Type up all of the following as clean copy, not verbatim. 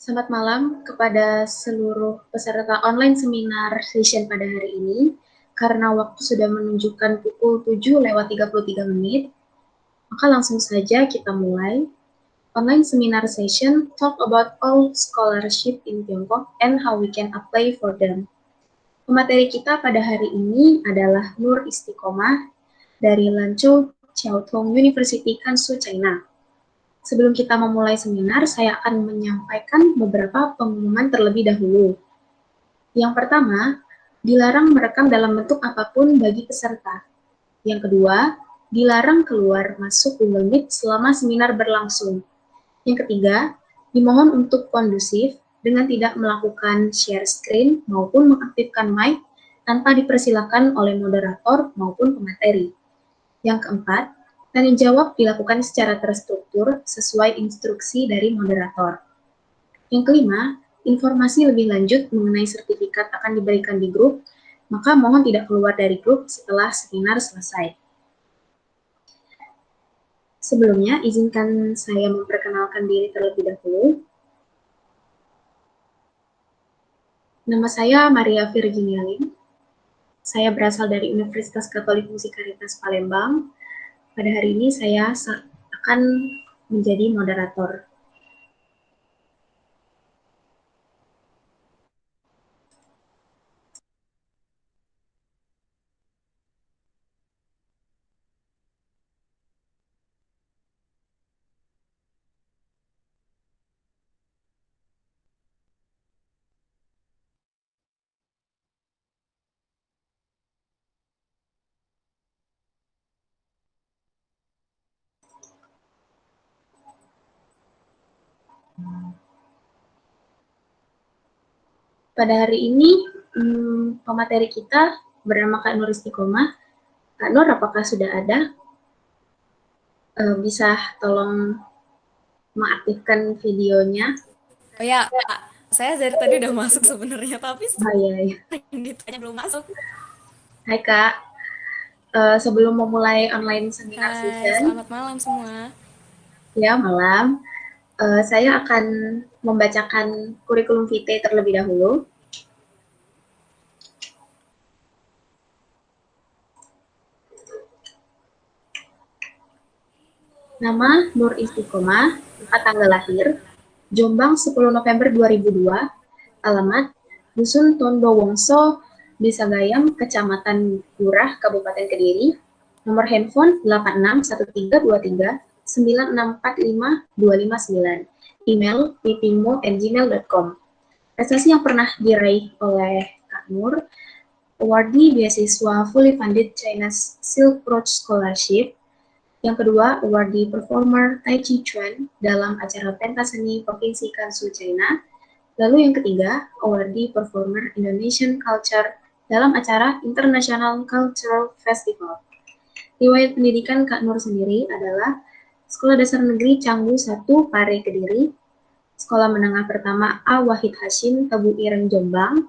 Selamat malam kepada seluruh peserta online seminar session pada hari ini. Karena waktu sudah menunjukkan pukul 7:33, maka langsung saja kita mulai. Online seminar session talk about all scholarship in Tiongkok and how we can apply for them. Pemateri kita pada hari ini adalah Nur Istiqomah dari Lanzhou Jiaotong University, Kansu, China. Sebelum kita memulai seminar, saya akan menyampaikan beberapa pengumuman terlebih dahulu. Yang pertama, dilarang merekam dalam bentuk apapun bagi peserta. Yang kedua, dilarang keluar masuk Google Meet selama seminar berlangsung. Yang ketiga, dimohon untuk kondusif dengan tidak melakukan share screen maupun mengaktifkan mic tanpa dipersilakan oleh moderator maupun pemateri. Yang keempat, tanya jawab dilakukan secara terstruktur sesuai instruksi dari moderator. Yang kelima, informasi lebih lanjut mengenai sertifikat akan diberikan di grup, maka mohon tidak keluar dari grup setelah seminar selesai. Sebelumnya, izinkan saya memperkenalkan diri terlebih dahulu. Nama saya Maria Virginia Lim. Saya berasal dari Universitas Katolik Musikaritas Palembang. Pada hari ini saya akan menjadi moderator. Pada hari ini, pemateri kita bernama Kak Nur Istiqomah. Kak Nur, apakah sudah ada? Bisa tolong mengaktifkan videonya? Oh ya, saya dari tadi udah masuk sebenarnya, tapi Oh iya, iya. yang ditanya belum masuk. Hai Kak, sebelum memulai online seminar Hai, session, selamat malam semua. ya malam, saya akan membacakan kurikulum vitae terlebih dahulu. Nama Nur Istiqomah, tempat tanggal lahir, Jombang 10 November 2002, alamat Dusun Tondo Wongso, Desa Gayam, Kecamatan Gurah, Kabupaten Kediri, nomor handphone 8613239645 email pipingmo@gmail.com. Prestasi yang pernah diraih oleh Kak Nur, awardee beasiswa fully funded China's Silk Road Scholarship. Yang kedua, awardee performer Tai Chi Chuan dalam acara pentas seni Provinsi Gansu, China. Lalu yang ketiga, awardee performer Indonesian Culture dalam acara International Cultural Festival. Riwayat pendidikan Kak Nur sendiri adalah Sekolah Dasar Negeri Canggu 1 Pare Kediri, Sekolah Menengah Pertama A Wahid Hashim Tebu Ireng Jombang,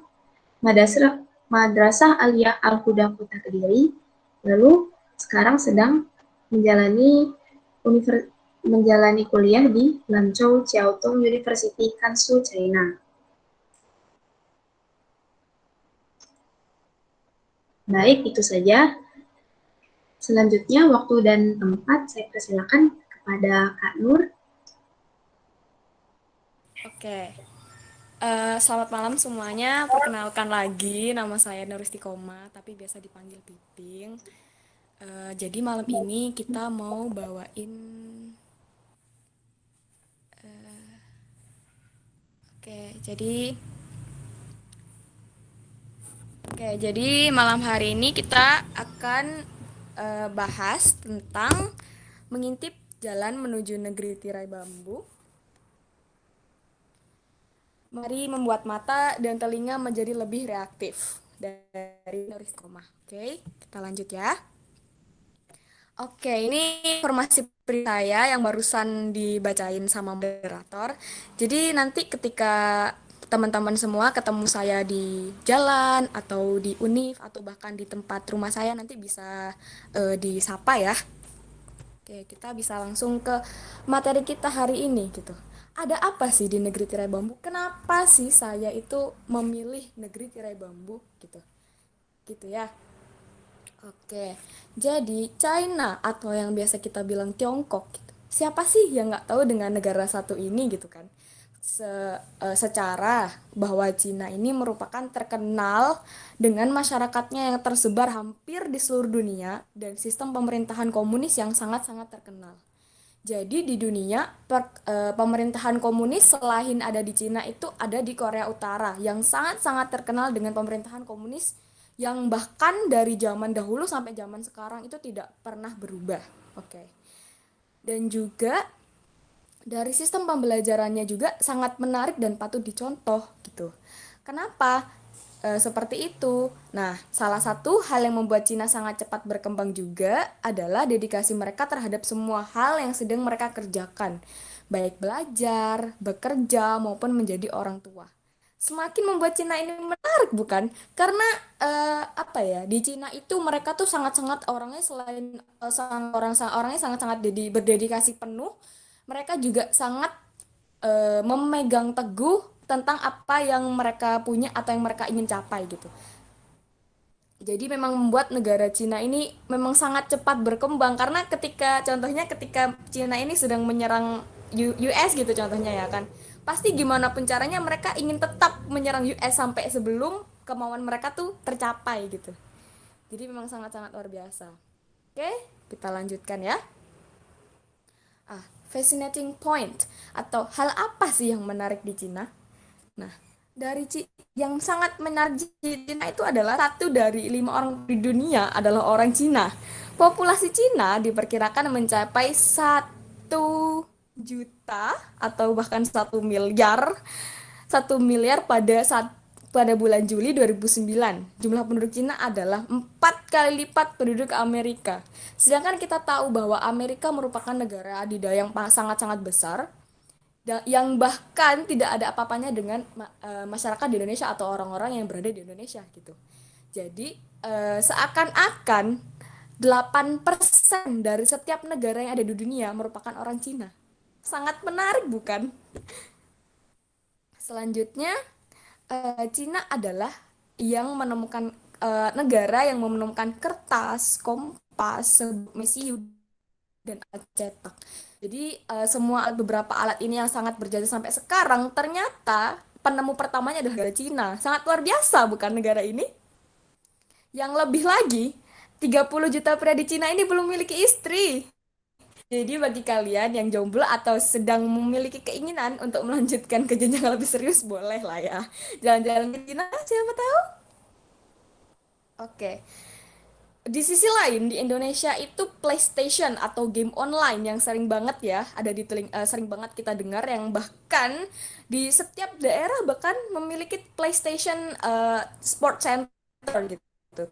Madrasah Aliyah Al-Huda Kota Kediri, lalu sekarang sedang menjalani kuliah di Lanzhou Jiaotong University, Kansu, China. Baik, itu saja. Selanjutnya, waktu dan tempat saya persilakan kepada Kak Nur. Oke, selamat malam semuanya. Perkenalkan lagi, nama saya Nuristikoma, tapi biasa dipanggil Piping. Jadi malam ini kita mau bawain, oke, jadi malam hari ini kita akan bahas tentang mengintip jalan menuju negeri tirai bambu. Mari membuat mata dan telinga menjadi lebih reaktif dari Nuris Koma. Oke, kita lanjut ya. Oke, ini informasi pribadi saya yang barusan dibacain sama moderator. Jadi nanti ketika teman-teman semua ketemu saya di jalan atau di univ atau bahkan di tempat rumah saya nanti bisa disapa ya. Oke, kita bisa langsung ke materi kita hari ini gitu. ada apa sih di negeri tirai bambu? Kenapa sih saya itu memilih negeri tirai bambu gitu? Gitu ya. Oke, jadi China atau yang biasa kita bilang Tiongkok gitu. Siapa sih yang nggak tahu dengan negara satu ini gitu kan? Secara bahwa Cina ini merupakan terkenal dengan masyarakatnya yang tersebar hampir di seluruh dunia dan sistem pemerintahan komunis yang sangat-sangat terkenal. Jadi di dunia pemerintahan komunis selain ada di Cina itu ada di Korea Utara yang sangat-sangat terkenal dengan pemerintahan komunis yang bahkan dari zaman dahulu sampai zaman sekarang itu tidak pernah berubah. Oke. Dan juga dari sistem pembelajarannya juga sangat menarik dan patut dicontoh gitu. Kenapa? Seperti itu. Nah, salah satu hal yang membuat Cina sangat cepat berkembang juga adalah dedikasi mereka terhadap semua hal yang sedang mereka kerjakan, baik belajar, bekerja, maupun menjadi orang tua. Semakin membuat Cina ini menarik, bukan? Karena apa ya? Di Cina itu mereka tuh sangat-sangat orangnya selain orangnya sangat-sangat berdedikasi penuh, mereka juga sangat memegang teguh tentang apa yang mereka punya atau yang mereka ingin capai gitu. Jadi memang membuat negara Cina ini memang sangat cepat berkembang karena ketika Cina ini sedang menyerang US gitu contohnya ya kan. Pasti gimana pun caranya mereka ingin tetap menyerang US sampai sebelum kemauan mereka tuh tercapai gitu. Jadi memang sangat-sangat luar biasa. Oke, kita lanjutkan ya. Fascinating point atau hal apa sih yang menarik di Cina? Nah, yang sangat menarik di Cina itu adalah satu dari 5 orang di dunia adalah orang Cina. Populasi Cina diperkirakan mencapai 1 juta atau bahkan 1 miliar 1 miliar pada bulan Juli 2009. Jumlah penduduk Cina adalah 4 kali lipat penduduk Amerika. Sedangkan kita tahu bahwa Amerika merupakan negara adidaya yang sangat-sangat besar, yang bahkan tidak ada apa-apanya dengan masyarakat di Indonesia atau orang-orang yang berada di Indonesia gitu. Jadi seakan-akan 8% dari setiap negara yang ada di dunia merupakan orang Cina. Sangat menarik bukan? Selanjutnya, Cina adalah yang menemukan negara yang menemukan kertas, kompas, mesiu, dan alat cetak. Jadi beberapa alat ini yang sangat berjasa sampai sekarang ternyata penemu pertamanya adalah negara Cina. Sangat luar biasa bukan negara ini? Yang lebih lagi, 30 juta pria di Cina ini belum memiliki istri. Jadi bagi kalian yang jomblo atau sedang memiliki keinginan untuk melanjutkan ke jenjang yang lebih serius, boleh lah ya. Jalan-jalan ke Cina, siapa tahu? Oke. Di sisi lain, di Indonesia itu PlayStation atau game online yang sering banget ya, sering banget kita dengar yang bahkan di setiap daerah bahkan memiliki PlayStation Sport Center gitu.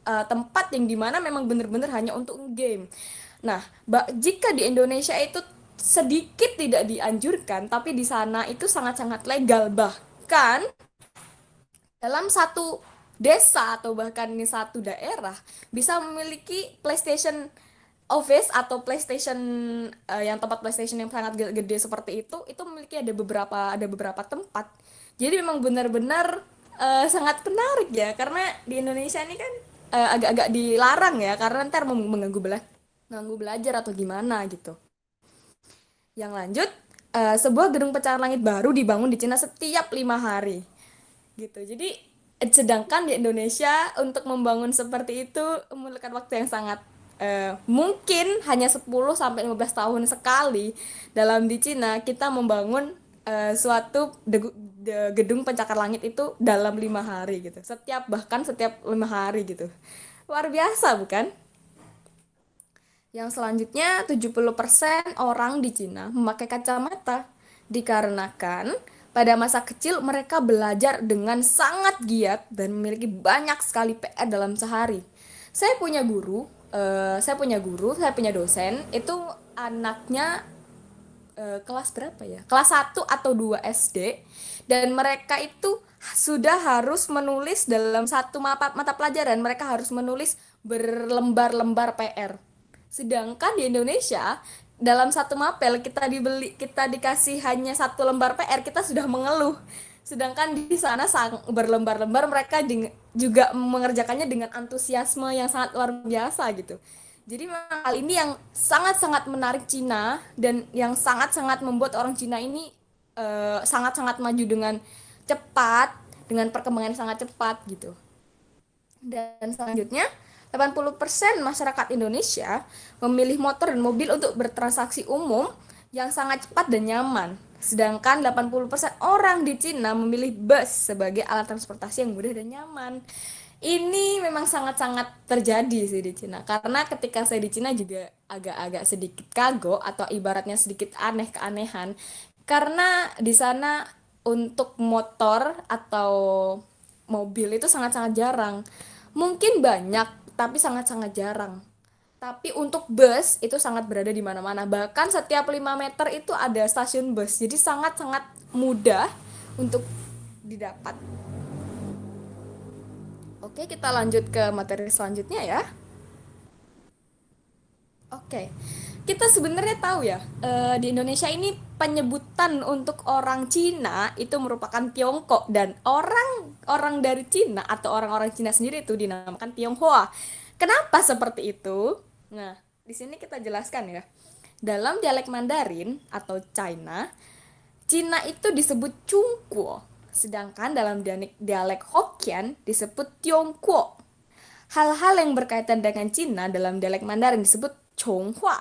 Tempat yang dimana memang bener-bener hanya untuk game. Nah, jika di Indonesia itu sedikit tidak dianjurkan, tapi di sana itu sangat-sangat legal. Bahkan dalam satu desa atau bahkan ini satu daerah bisa memiliki PlayStation Office atau PlayStation yang tempat PlayStation yang sangat gede seperti itu memiliki ada beberapa tempat. Jadi memang benar-benar sangat menarik ya karena di Indonesia ini kan agak-agak dilarang ya karena ntar mengganggu belajar atau gimana gitu. Yang lanjut, sebuah gedung pencakar langit baru dibangun di Cina setiap 5 hari gitu. Jadi sedangkan di Indonesia untuk membangun seperti itu memerlukan waktu yang sangat mungkin hanya 10 sampai 15 tahun sekali. Dalam di Cina kita membangun gedung pencakar langit itu dalam 5 hari gitu. Bahkan setiap 5 hari gitu. Luar biasa bukan? Yang selanjutnya, 70% orang di Cina memakai kacamata dikarenakan pada masa kecil mereka belajar dengan sangat giat dan memiliki banyak sekali PR dalam sehari. Saya punya dosen, itu anaknya kelas berapa ya? Kelas 1 atau 2 SD dan mereka itu sudah harus menulis dalam satu mata pelajaran, mereka harus menulis berlembar-lembar PR. Sedangkan di Indonesia dalam satu mapel kita dikasih hanya satu lembar PR, kita sudah mengeluh. Sedangkan di sana berlembar-lembar mereka juga mengerjakannya dengan antusiasme yang sangat luar biasa gitu. Jadi memang hal ini yang sangat-sangat menarik Cina dan yang sangat-sangat membuat orang Cina ini sangat-sangat maju dengan cepat, dengan perkembangan yang sangat cepat gitu. Dan selanjutnya, 80% masyarakat Indonesia memilih motor dan mobil untuk bertransaksi umum yang sangat cepat dan nyaman. Sedangkan 80% orang di Cina memilih bus sebagai alat transportasi yang mudah dan nyaman. Ini memang sangat-sangat terjadi sih di Cina. Karena ketika saya di Cina juga agak-agak sedikit kagok atau ibaratnya sedikit aneh keanehan. Karena di sana untuk motor atau mobil itu sangat-sangat jarang. Mungkin banyak, tapi sangat-sangat jarang. Tapi untuk bus itu sangat berada di mana-mana. Bahkan setiap 5 meter itu ada stasiun bus. Jadi sangat-sangat mudah untuk didapat. Oke, kita lanjut ke materi selanjutnya ya. Oke, kita sebenarnya tahu ya, di Indonesia ini penyebutan untuk orang Cina itu merupakan Tiongkok dan orang-orang dari Cina atau orang-orang Cina sendiri itu dinamakan Tionghoa. Kenapa seperti itu? Nah, di sini kita jelaskan ya. Dalam dialek Mandarin atau China, Cina itu disebut Chungguo, sedangkan dalam dialek Hokkien disebut Tiongguo. Hal-hal yang berkaitan dengan Cina dalam dialek Mandarin disebut Chonghua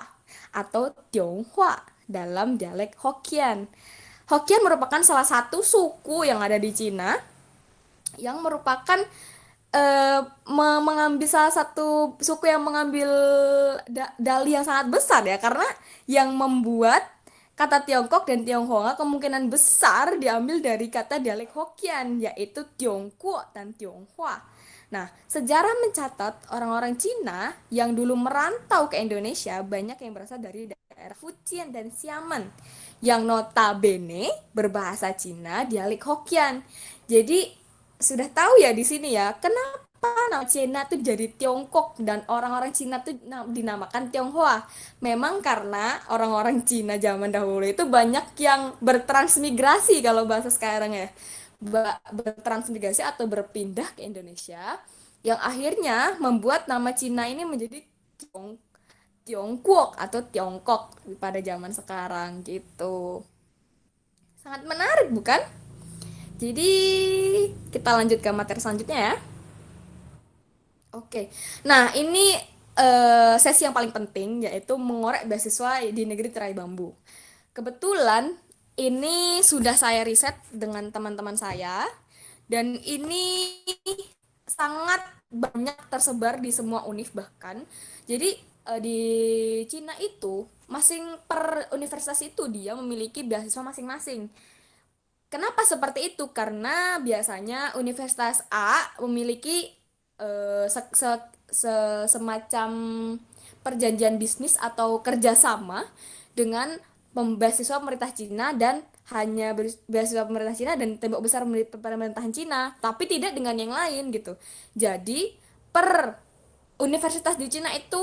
atau Tionghoa dalam dialek Hokkien. Hokkien merupakan salah satu suku yang ada di Cina yang merupakan mengambil salah satu suku yang mengambil dalih yang sangat besar ya, karena yang membuat kata Tiongkok dan Tionghoa kemungkinan besar diambil dari kata dialek Hokkien, yaitu Tiongguo dan Tionghoa. Nah, sejarah mencatat orang-orang Cina yang dulu merantau ke Indonesia banyak yang berasal dari daerah Fujian dan Xiamen, yang notabene berbahasa Cina dialek Hokkien. Jadi sudah tahu ya di sini ya, kenapa nama Cina tuh jadi Tiongkok dan orang-orang Cina tuh dinamakan Tionghoa. Memang karena orang-orang Cina zaman dahulu itu banyak yang bertransmigrasi kalau bahasa sekarang ya. Bertransmigrasi atau berpindah ke Indonesia yang akhirnya membuat nama Cina ini menjadi Tiongkok atau Tiongkok pada zaman sekarang gitu. Sangat menarik bukan? Jadi kita lanjut ke materi selanjutnya ya. Oke. Nah, ini sesi yang paling penting yaitu mengorek beasiswa di negeri tirai bambu. Kebetulan ini sudah saya riset dengan teman-teman saya dan ini sangat banyak tersebar di semua univ bahkan. Jadi di Cina itu masing per universitas itu dia memiliki beasiswa masing-masing. Kenapa seperti itu? Karena biasanya Universitas A memiliki semacam perjanjian bisnis atau kerjasama dengan beasiswa pemerintah Cina dan hanya beasiswa pemerintah Cina dan tembok besar pemerintahan Cina, tapi tidak dengan yang lain gitu. Jadi per universitas di Cina itu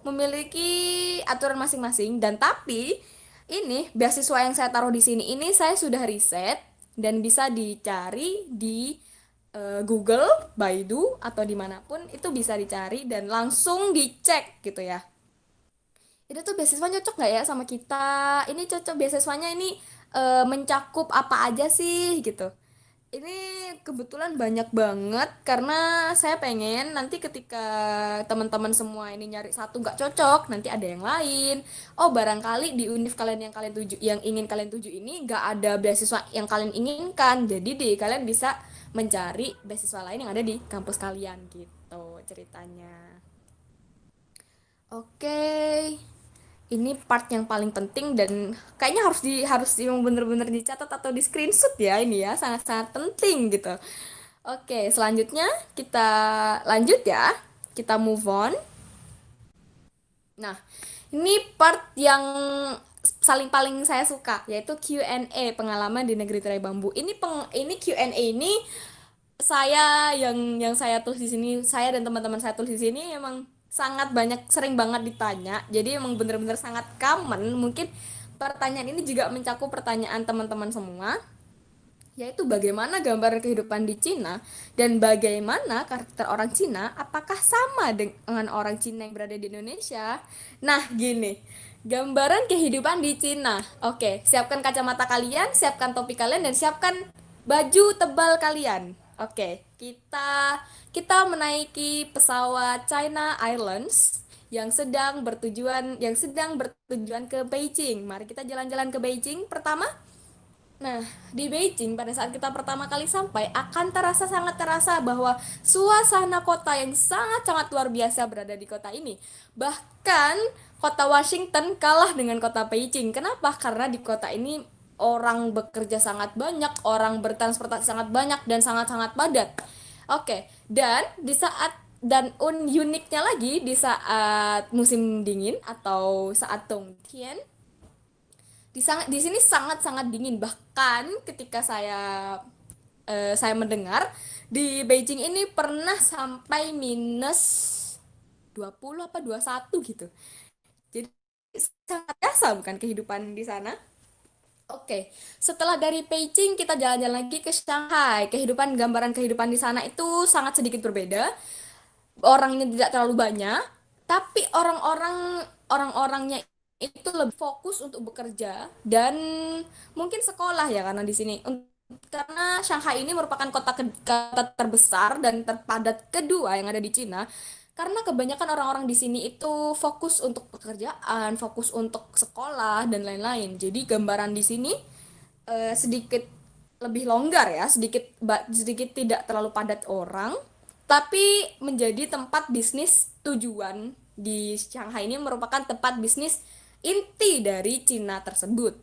memiliki aturan masing-masing dan tapi ini beasiswa yang saya taruh di sini ini saya sudah riset dan bisa dicari di Google, Baidu atau dimanapun itu bisa dicari dan langsung dicek gitu ya. Itu tuh beasiswa cocok nggak ya sama kita? Ini cocok beasiswanya ini mencakup apa aja sih gitu. Ini kebetulan banyak banget karena saya pengen nanti ketika teman-teman semua ini nyari satu nggak cocok, nanti ada yang lain. Oh, barangkali di univ kalian yang ingin kalian tuju ini nggak ada beasiswa yang kalian inginkan. Jadi kalian bisa mencari beasiswa lain yang ada di kampus kalian gitu ceritanya. Oke. Ini part yang paling penting dan kayaknya harus yang bener-bener dicatat atau di screenshot ya ini ya sangat-sangat penting gitu. Oke, selanjutnya kita lanjut ya. Kita move on. Nah, ini part yang paling saya suka yaitu Q&A pengalaman di negeri tirai bambu. Ini Q&A ini saya yang saya tulis di sini, saya dan teman-teman saya tulis di sini emang sangat banyak, sering banget ditanya. Jadi emang bener-bener sangat common. Mungkin pertanyaan ini juga mencakup pertanyaan teman-teman semua, yaitu bagaimana gambaran kehidupan di Cina dan bagaimana karakter orang Cina, apakah sama dengan orang Cina yang berada di Indonesia? Nah, gini, gambaran kehidupan di Cina. Oke, siapkan kacamata kalian, siapkan topi kalian, dan siapkan baju tebal kalian. Oke, kita menaiki pesawat China Airlines yang sedang bertujuan ke Beijing. Mari kita jalan-jalan ke Beijing pertama. Nah, di Beijing pada saat kita pertama kali sampai akan sangat terasa bahwa suasana kota yang sangat-sangat luar biasa berada di kota ini. Bahkan kota Washington kalah dengan kota Beijing. Kenapa? Karena di kota ini orang bekerja sangat banyak, orang bertransportasi sangat banyak dan sangat-sangat padat. Oke, uniknya lagi di saat musim dingin atau saat Dongtian di sini sangat-sangat dingin, bahkan ketika saya mendengar di Beijing ini pernah sampai minus 20 apa 21 gitu. Jadi sangat biasa bukan kehidupan di sana. Oke, setelah dari Beijing kita jalan-jalan lagi ke Shanghai. Gambaran kehidupan di sana itu sangat sedikit berbeda. Orangnya tidak terlalu banyak, tapi orang-orangnya itu lebih fokus untuk bekerja dan mungkin sekolah ya, karena di sini karena Shanghai ini merupakan kota terbesar dan terpadat kedua yang ada di Cina. Karena kebanyakan orang-orang di sini itu fokus untuk pekerjaan, fokus untuk sekolah dan lain-lain. Jadi gambaran di sini sedikit lebih longgar ya, sedikit tidak terlalu padat orang, tapi menjadi tempat bisnis tujuan. Di Shanghai ini merupakan tempat bisnis inti dari Cina tersebut.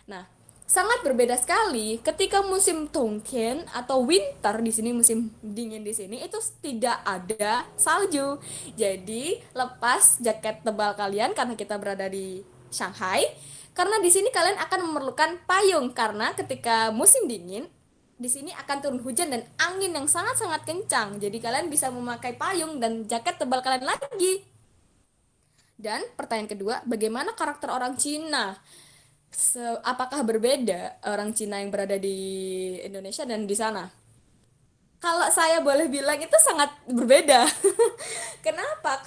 Nah, sangat berbeda sekali ketika musim Dongtian atau winter di sini, musim dingin di sini itu tidak ada salju. Jadi, lepas jaket tebal kalian karena kita berada di Shanghai, karena di sini kalian akan memerlukan payung karena ketika musim dingin di sini akan turun hujan dan angin yang sangat-sangat kencang. Jadi kalian bisa memakai payung dan jaket tebal kalian lagi. Dan pertanyaan kedua, bagaimana karakter orang Cina? Apakah berbeda orang Cina yang berada di Indonesia dan di sana? Kalau saya boleh bilang itu sangat berbeda. Kenapa?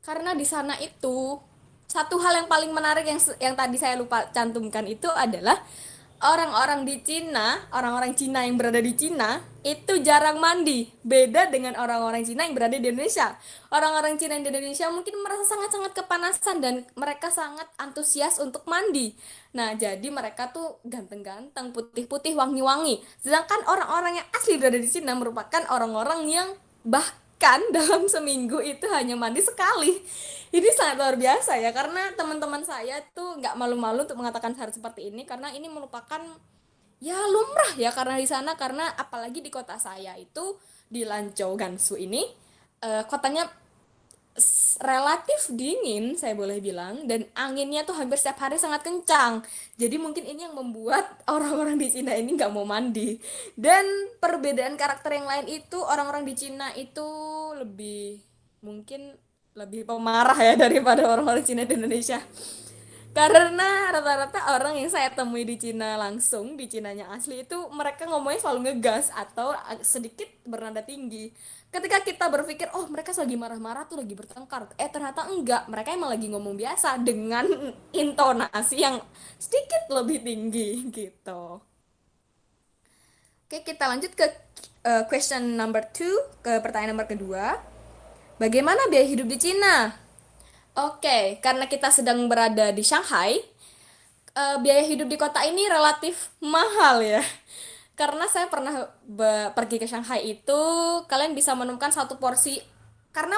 Karena di sana itu satu hal yang paling menarik yang tadi saya lupa cantumkan itu adalah orang-orang Cina yang berada di Cina itu jarang mandi. Beda dengan orang-orang Cina yang berada di Indonesia. Orang-orang Cina di Indonesia mungkin merasa sangat-sangat kepanasan dan mereka sangat antusias untuk mandi. Nah, jadi mereka tuh ganteng-ganteng, putih-putih, wangi-wangi. Sedangkan orang-orang yang asli berada di Cina merupakan orang-orang yang bahkan dalam seminggu itu hanya mandi sekali. Ini sangat luar biasa ya, karena teman-teman saya tuh nggak malu-malu untuk mengatakan hal seperti ini, karena ini merupakan ya lumrah ya karena di sana, karena apalagi di kota saya itu di Lanzhou Gansu ini kotanya relatif dingin saya boleh bilang, dan anginnya tuh hampir setiap hari sangat kencang. Jadi mungkin ini yang membuat orang-orang di Cina ini nggak mau mandi. Dan perbedaan karakter yang lain itu, orang-orang di Cina itu mungkin lebih pemarah ya daripada orang-orang Cina di Indonesia. Karena rata-rata orang yang saya temui di Cina langsung, di Cinanya asli itu mereka ngomongnya selalu ngegas atau sedikit bernada tinggi. Ketika kita berpikir, oh mereka lagi marah-marah tuh, lagi bertengkar. Ternyata enggak, mereka emang lagi ngomong biasa dengan intonasi yang sedikit lebih tinggi gitu. Oke, kita lanjut ke question number two, ke pertanyaan nomor kedua. Bagaimana biaya hidup di Cina? Oke, karena kita sedang berada di Shanghai, biaya hidup di kota ini relatif mahal ya. Karena saya pernah pergi ke Shanghai itu, kalian bisa menemukan satu porsi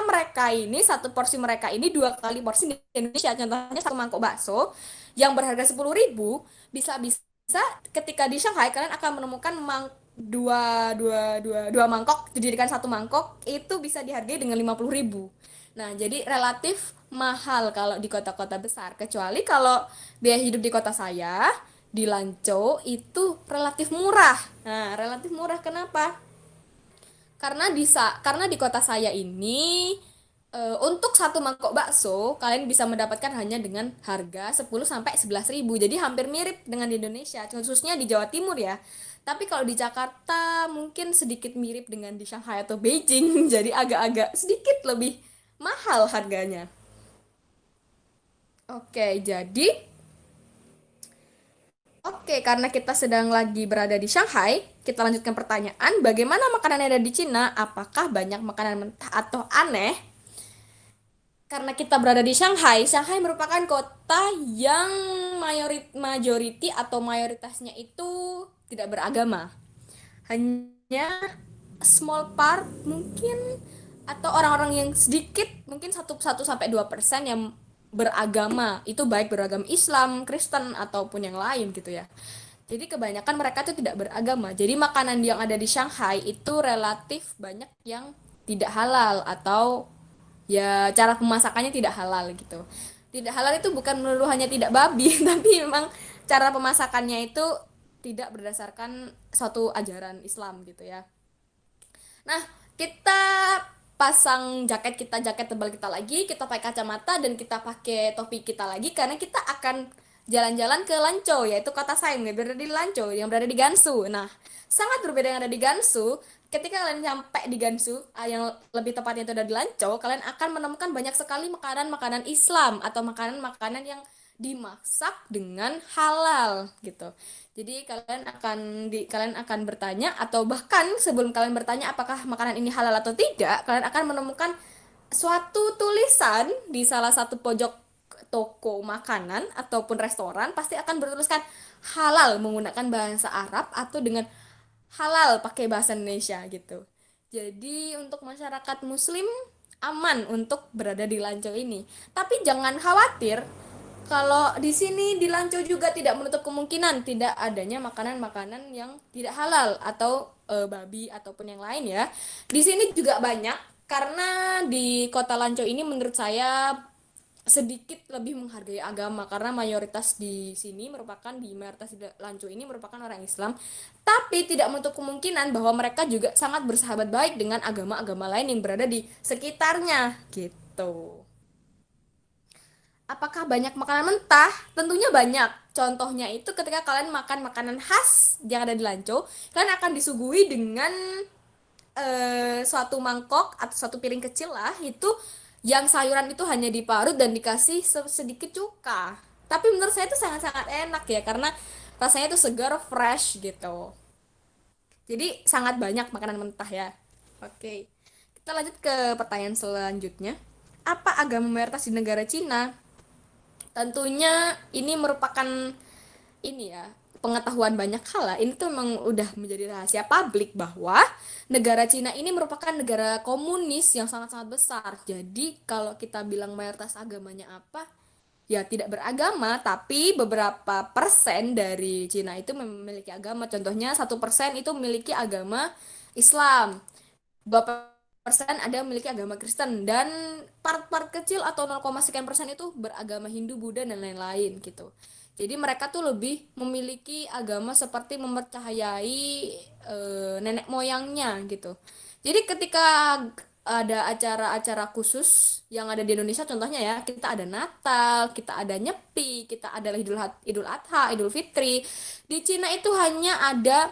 mereka ini dua kali porsi di Indonesia. Contohnya satu mangkok bakso yang berharga 10.000, bisa ketika di Shanghai kalian akan menemukan dua mangkok dijadikan satu mangkok itu bisa dihargai dengan 50.000. Nah, jadi relatif mahal kalau di kota-kota besar. Kecuali kalau biaya hidup di kota saya, di Lanzhou itu relatif murah. Nah, relatif murah kenapa? karena di kota saya ini untuk satu mangkok bakso kalian bisa mendapatkan hanya dengan harga 10 sampai 11 ribu. Jadi hampir mirip dengan di Indonesia, khususnya di Jawa Timur ya. Tapi kalau di Jakarta mungkin sedikit mirip dengan di Shanghai atau Beijing, jadi agak-agak sedikit lebih mahal harganya. Oke, jadi karena kita sedang lagi berada di Shanghai, kita lanjutkan pertanyaan, bagaimana makanan yang ada di Cina? Apakah banyak makanan mentah atau aneh? Karena kita berada di Shanghai, Shanghai merupakan kota yang majority atau mayoritasnya itu tidak beragama. Hanya small part mungkin atau orang-orang yang sedikit mungkin 1 sampai 2% yang beragama. Itu baik beragama Islam, Kristen ataupun yang lain gitu ya. Jadi kebanyakan mereka itu tidak beragama. Jadi makanan yang ada di Shanghai itu relatif banyak yang tidak halal atau ya cara pemasakannya tidak halal gitu. Tidak halal itu bukan melulu hanya tidak babi, tapi memang cara pemasakannya itu tidak berdasarkan suatu ajaran Islam gitu ya. Nah, kita pasang jaket tebal kita lagi, kita pakai kacamata dan kita pakai topi kita lagi karena kita akan jalan-jalan ke Lanzhou, yaitu kota Saing yang berada di Lanzhou, yang berada di Gansu. Nah, sangat berbeda yang ada di Gansu. Ketika kalian sampai di Gansu, yang lebih tepatnya itu ada di Lanzhou, kalian akan menemukan banyak sekali makanan-makanan Islam atau makanan-makanan yang dimasak dengan halal gitu. Jadi kalian akan bertanya atau bahkan sebelum kalian bertanya apakah makanan ini halal atau tidak, kalian akan menemukan suatu tulisan di salah satu pojok toko makanan ataupun restoran pasti akan bertuliskan halal menggunakan bahasa Arab atau dengan halal pakai bahasa Indonesia gitu. Jadi untuk masyarakat muslim aman untuk berada di Lanco ini. Tapi jangan khawatir kalau di sini di Lanco juga tidak menutup kemungkinan tidak adanya makanan-makanan yang tidak halal atau babi ataupun yang lain ya. Di sini juga banyak karena di kota Lanco ini menurut saya sedikit lebih menghargai agama karena mayoritas di Lanco ini merupakan orang Islam, tapi tidak menutup kemungkinan bahwa mereka juga sangat bersahabat baik dengan agama-agama lain yang berada di sekitarnya gitu. Apakah banyak makanan mentah? Tentunya banyak. Contohnya itu ketika kalian makan makanan khas yang ada di Lanco, kalian akan disuguhi dengan suatu mangkok atau suatu piring kecil lah itu yang sayuran itu hanya diparut dan dikasih sedikit cuka. Tapi menurut saya itu sangat-sangat enak ya karena rasanya itu segar, fresh gitu. Jadi sangat banyak makanan mentah ya. Oke. Kita lanjut ke pertanyaan selanjutnya. Apa agama mayoritas di negara Cina? Tentunya ini merupakan ini ya pengetahuan banyak hal lah. Ini tuh memang udah menjadi rahasia publik bahwa negara Cina ini merupakan negara komunis yang sangat-sangat besar. Jadi kalau kita bilang mayoritas agamanya apa, ya tidak beragama, tapi beberapa persen dari Cina itu memiliki agama. Contohnya 1% itu memiliki agama Islam, 2% ada yang memiliki agama Kristen, dan part-part kecil atau 0, sekian persen itu beragama Hindu, Buddha, dan lain-lain gitu. Jadi mereka tuh lebih memiliki agama seperti mempercayai nenek moyangnya gitu. Jadi ketika ada acara-acara khusus yang ada di Indonesia, contohnya ya, kita ada Natal, kita ada Nyepi, kita ada Idul Adha, Idul Fitri. Di Cina itu hanya ada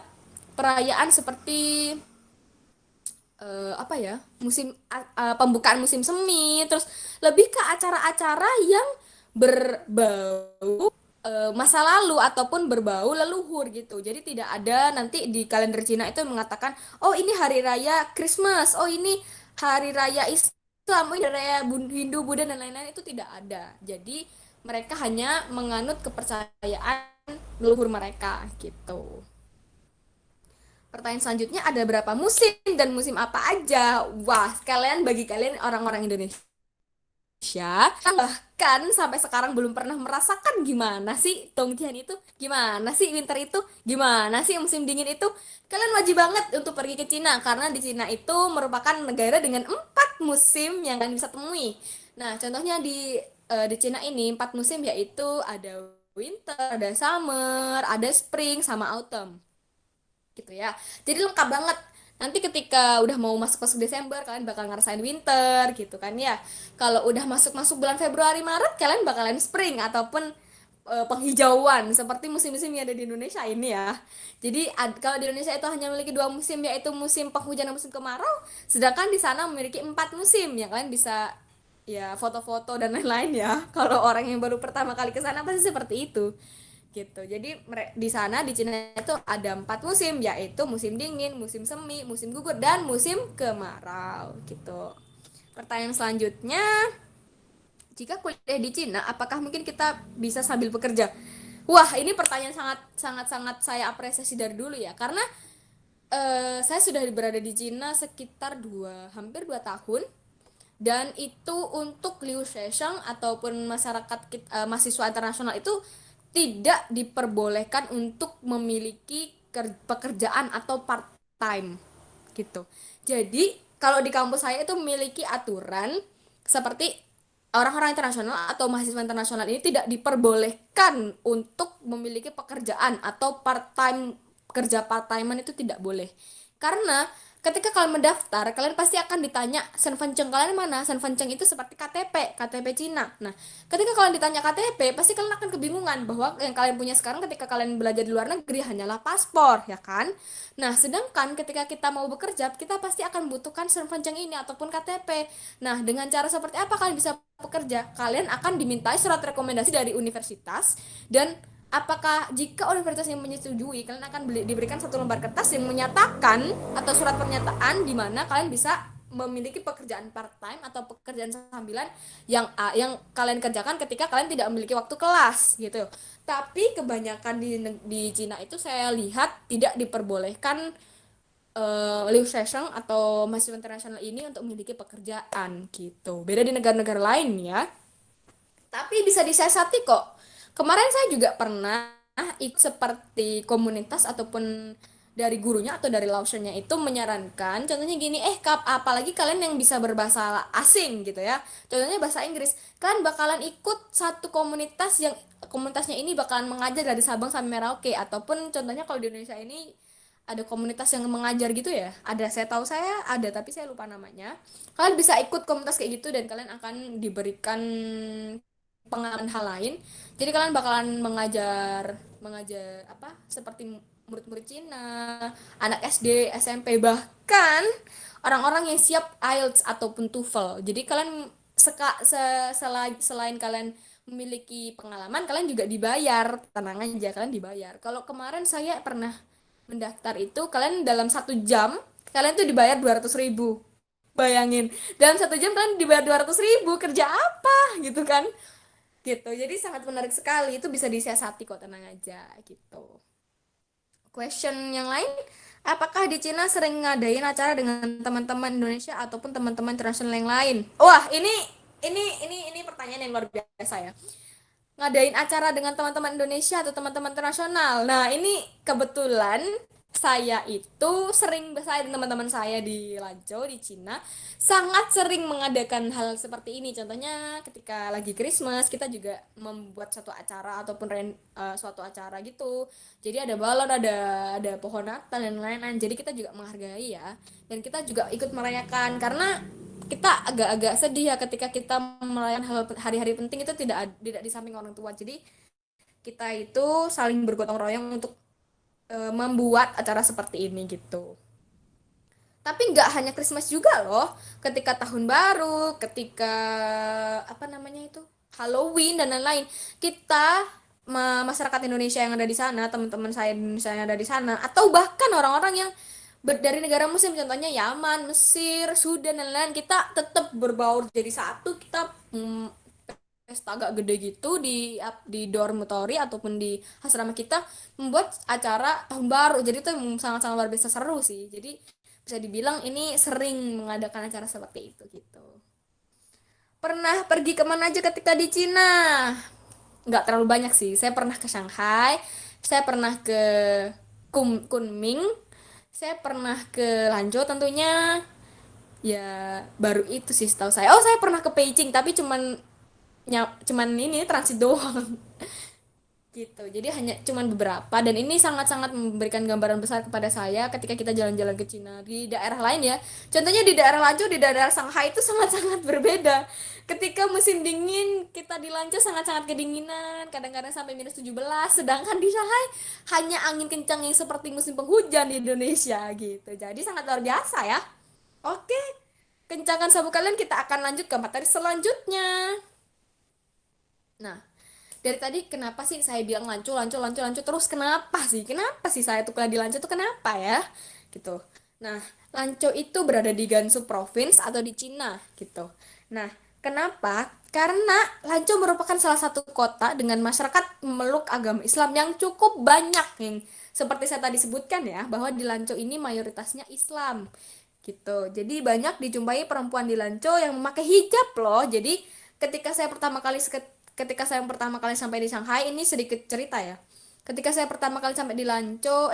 perayaan seperti apa ya pembukaan musim semi, terus lebih ke acara-acara yang berbau masa lalu ataupun berbau leluhur gitu. Jadi tidak ada nanti di kalender Cina itu mengatakan oh ini hari raya Christmas, oh ini hari raya Islam, oh ini hari raya Hindu, Buddha, dan lain-lain, itu tidak ada. Jadi mereka hanya menganut kepercayaan leluhur mereka gitu. Pertanyaan selanjutnya, ada berapa musim dan musim apa aja? Wah, bagi kalian orang-orang Indonesia, bahkan sampai sekarang belum pernah merasakan gimana sih Dongtian itu, gimana sih winter itu, gimana sih musim dingin itu. Kalian wajib banget untuk pergi ke Cina, karena di Cina itu merupakan negara dengan 4 musim yang kalian bisa temui. Nah, contohnya di Cina ini 4 musim, yaitu ada winter, ada summer, ada spring, sama autumn gitu ya. Jadi lengkap banget. Nanti ketika udah mau masuk-masuk Desember, kalian bakal ngerasain winter gitu kan ya. Kalau udah masuk-masuk bulan Februari, Maret, kalian bakalan spring ataupun penghijauan seperti musim-musim yang ada di Indonesia ini ya. Jadi kalau di Indonesia itu hanya memiliki dua musim, yaitu musim penghujan dan musim kemarau, sedangkan di sana memiliki empat musim yang kalian bisa ya foto-foto dan lain-lain ya. Kalau orang yang baru pertama kali ke sana pasti seperti itu gitu. Jadi di sana di Cina itu ada empat musim, yaitu musim dingin, musim semi, musim gugur, dan musim kemarau gitu. Pertanyaan selanjutnya, jika kuliah di Cina, apakah mungkin kita bisa sambil bekerja? Wah, ini pertanyaan sangat sangat sangat saya apresiasi dari dulu ya, karena saya sudah berada di Cina sekitar hampir 2 tahun, dan itu untuk Liu Shesheng ataupun masyarakat mahasiswa internasional itu tidak diperbolehkan untuk memiliki pekerjaan atau part time gitu. Jadi kalau di kampus saya itu memiliki aturan seperti orang-orang internasional atau mahasiswa internasional ini tidak diperbolehkan untuk memiliki pekerjaan atau part time, kerja part timean itu tidak boleh. Karena ketika kalian mendaftar, kalian pasti akan ditanya Senfenceng kalian mana. Senfenceng itu seperti KTP Cina. Nah, ketika kalian ditanya KTP, pasti kalian akan kebingungan bahwa yang kalian punya sekarang ketika kalian belajar di luar negeri hanyalah paspor, ya kan? Nah, sedangkan ketika kita mau bekerja, kita pasti akan membutuhkan Senfenceng ini ataupun KTP. Nah, dengan cara seperti apa kalian bisa bekerja? Kalian akan dimintai surat rekomendasi dari universitas, dan apakah jika universitasnya menyetujui, kalian akan diberikan satu lembar kertas yang menyatakan atau surat pernyataan di mana kalian bisa memiliki pekerjaan part time atau pekerjaan sambilan yang kalian kerjakan ketika kalian tidak memiliki waktu kelas gitu. Tapi kebanyakan di Cina itu saya lihat tidak diperbolehkan Liu Shesheng atau mahasiswa internasional ini untuk memiliki pekerjaan gitu. Beda di negara-negara lain ya. Tapi bisa disiasati kok. Kemarin saya juga pernah ikut seperti komunitas ataupun dari gurunya atau dari lausennya itu menyarankan, contohnya gini, apalagi kalian yang bisa berbahasa asing gitu ya, contohnya bahasa Inggris, kalian bakalan ikut satu komunitas yang komunitasnya ini bakalan mengajar dari Sabang sampai Merauke, ataupun contohnya kalau di Indonesia ini ada komunitas yang mengajar gitu ya, saya tahu saya ada tapi saya lupa namanya. Kalian bisa ikut komunitas kayak gitu dan kalian akan diberikan pengalaman hal lain. Jadi kalian bakalan mengajar mengajar apa seperti murid-murid Cina, anak SD, SMP, bahkan orang-orang yang siap IELTS ataupun TOEFL. Jadi kalian selain kalian memiliki pengalaman, kalian juga dibayar. Tenang aja, kalian dibayar. Kalau kemarin saya pernah mendaftar itu, kalian dalam 1 jam kalian tuh dibayar 200.000. Bayangin, dalam 1 jam kalian dibayar 200.000, kerja apa gitu kan? Gitu, jadi sangat menarik sekali, itu bisa disiasati kok, tenang aja gitu. Question yang lain, apakah di Cina sering ngadain acara dengan teman-teman Indonesia ataupun teman-teman internasional yang lain? Wah, ini pertanyaan yang luar biasa ya. Ngadain acara dengan teman-teman Indonesia atau teman-teman internasional. Nah, ini kebetulan saya itu saya dan teman-teman saya di Lanzhou di Cina sangat sering mengadakan hal seperti ini. Contohnya ketika lagi Christmas, kita juga membuat suatu acara ataupun suatu acara gitu. Jadi ada balon, ada pohon Natal dan lain-lain. Jadi kita juga menghargai ya. Dan kita juga ikut merayakan karena kita agak-agak sedih ya ketika kita merayakan hal hari-hari penting itu tidak di samping orang tua. Jadi kita itu saling bergotong royong untuk membuat acara seperti ini gitu. Tapi nggak hanya Christmas juga loh. Ketika tahun baru, ketika apa namanya itu, Halloween dan lain-lain, kita masyarakat Indonesia yang ada di sana, teman-teman saya di Indonesia yang ada di sana, atau bahkan orang-orang yang dari negara muslim, contohnya Yaman, Mesir, Sudan dan lain-lain, kita tetap berbaur jadi satu. Kita pesta agak gede gitu di dormitory ataupun di asrama kita, membuat acara tahun baru. Jadi itu sangat-sangat luar biasa seru sih. Jadi bisa dibilang ini sering mengadakan acara seperti itu gitu. Pernah pergi kemana aja ketika di Cina? Nggak terlalu banyak sih. Saya pernah ke Shanghai, saya pernah ke Kunming, saya pernah ke Lanzhou tentunya. Ya baru itu sih setahu saya. Oh, saya pernah ke Beijing tapi cuman ini transit doang. gitu. Jadi hanya cuman beberapa dan ini sangat-sangat memberikan gambaran besar kepada saya ketika kita jalan-jalan ke Cina di daerah lain ya. Contohnya di daerah Lanzhou, di daerah Shanghai itu sangat-sangat berbeda. Ketika musim dingin kita di Lanzhou sangat-sangat kedinginan, kadang-kadang sampai -17, sedangkan di Shanghai hanya angin kencang yang seperti musim penghujan di Indonesia gitu. Jadi sangat luar biasa ya. Oke, kencangkan sabuk kalian, kita akan lanjut ke materi selanjutnya. Nah, dari tadi kenapa sih saya bilang lancu lancu lancu lancu terus, kenapa sih saya tuh kuliah di Lanco tuh kenapa ya gitu. Nah, Lanco itu berada di Gansu Province atau di Cina gitu. Nah, kenapa? Karena Lanco merupakan salah satu kota dengan masyarakat memeluk agama Islam yang cukup banyak, yang seperti saya tadi sebutkan ya, bahwa di Lanco ini mayoritasnya Islam gitu. Jadi banyak dijumpai perempuan di Lanco yang memakai hijab loh. Jadi ketika saya pertama kali sampai di Shanghai, ini sedikit cerita ya. Ketika saya pertama kali sampai di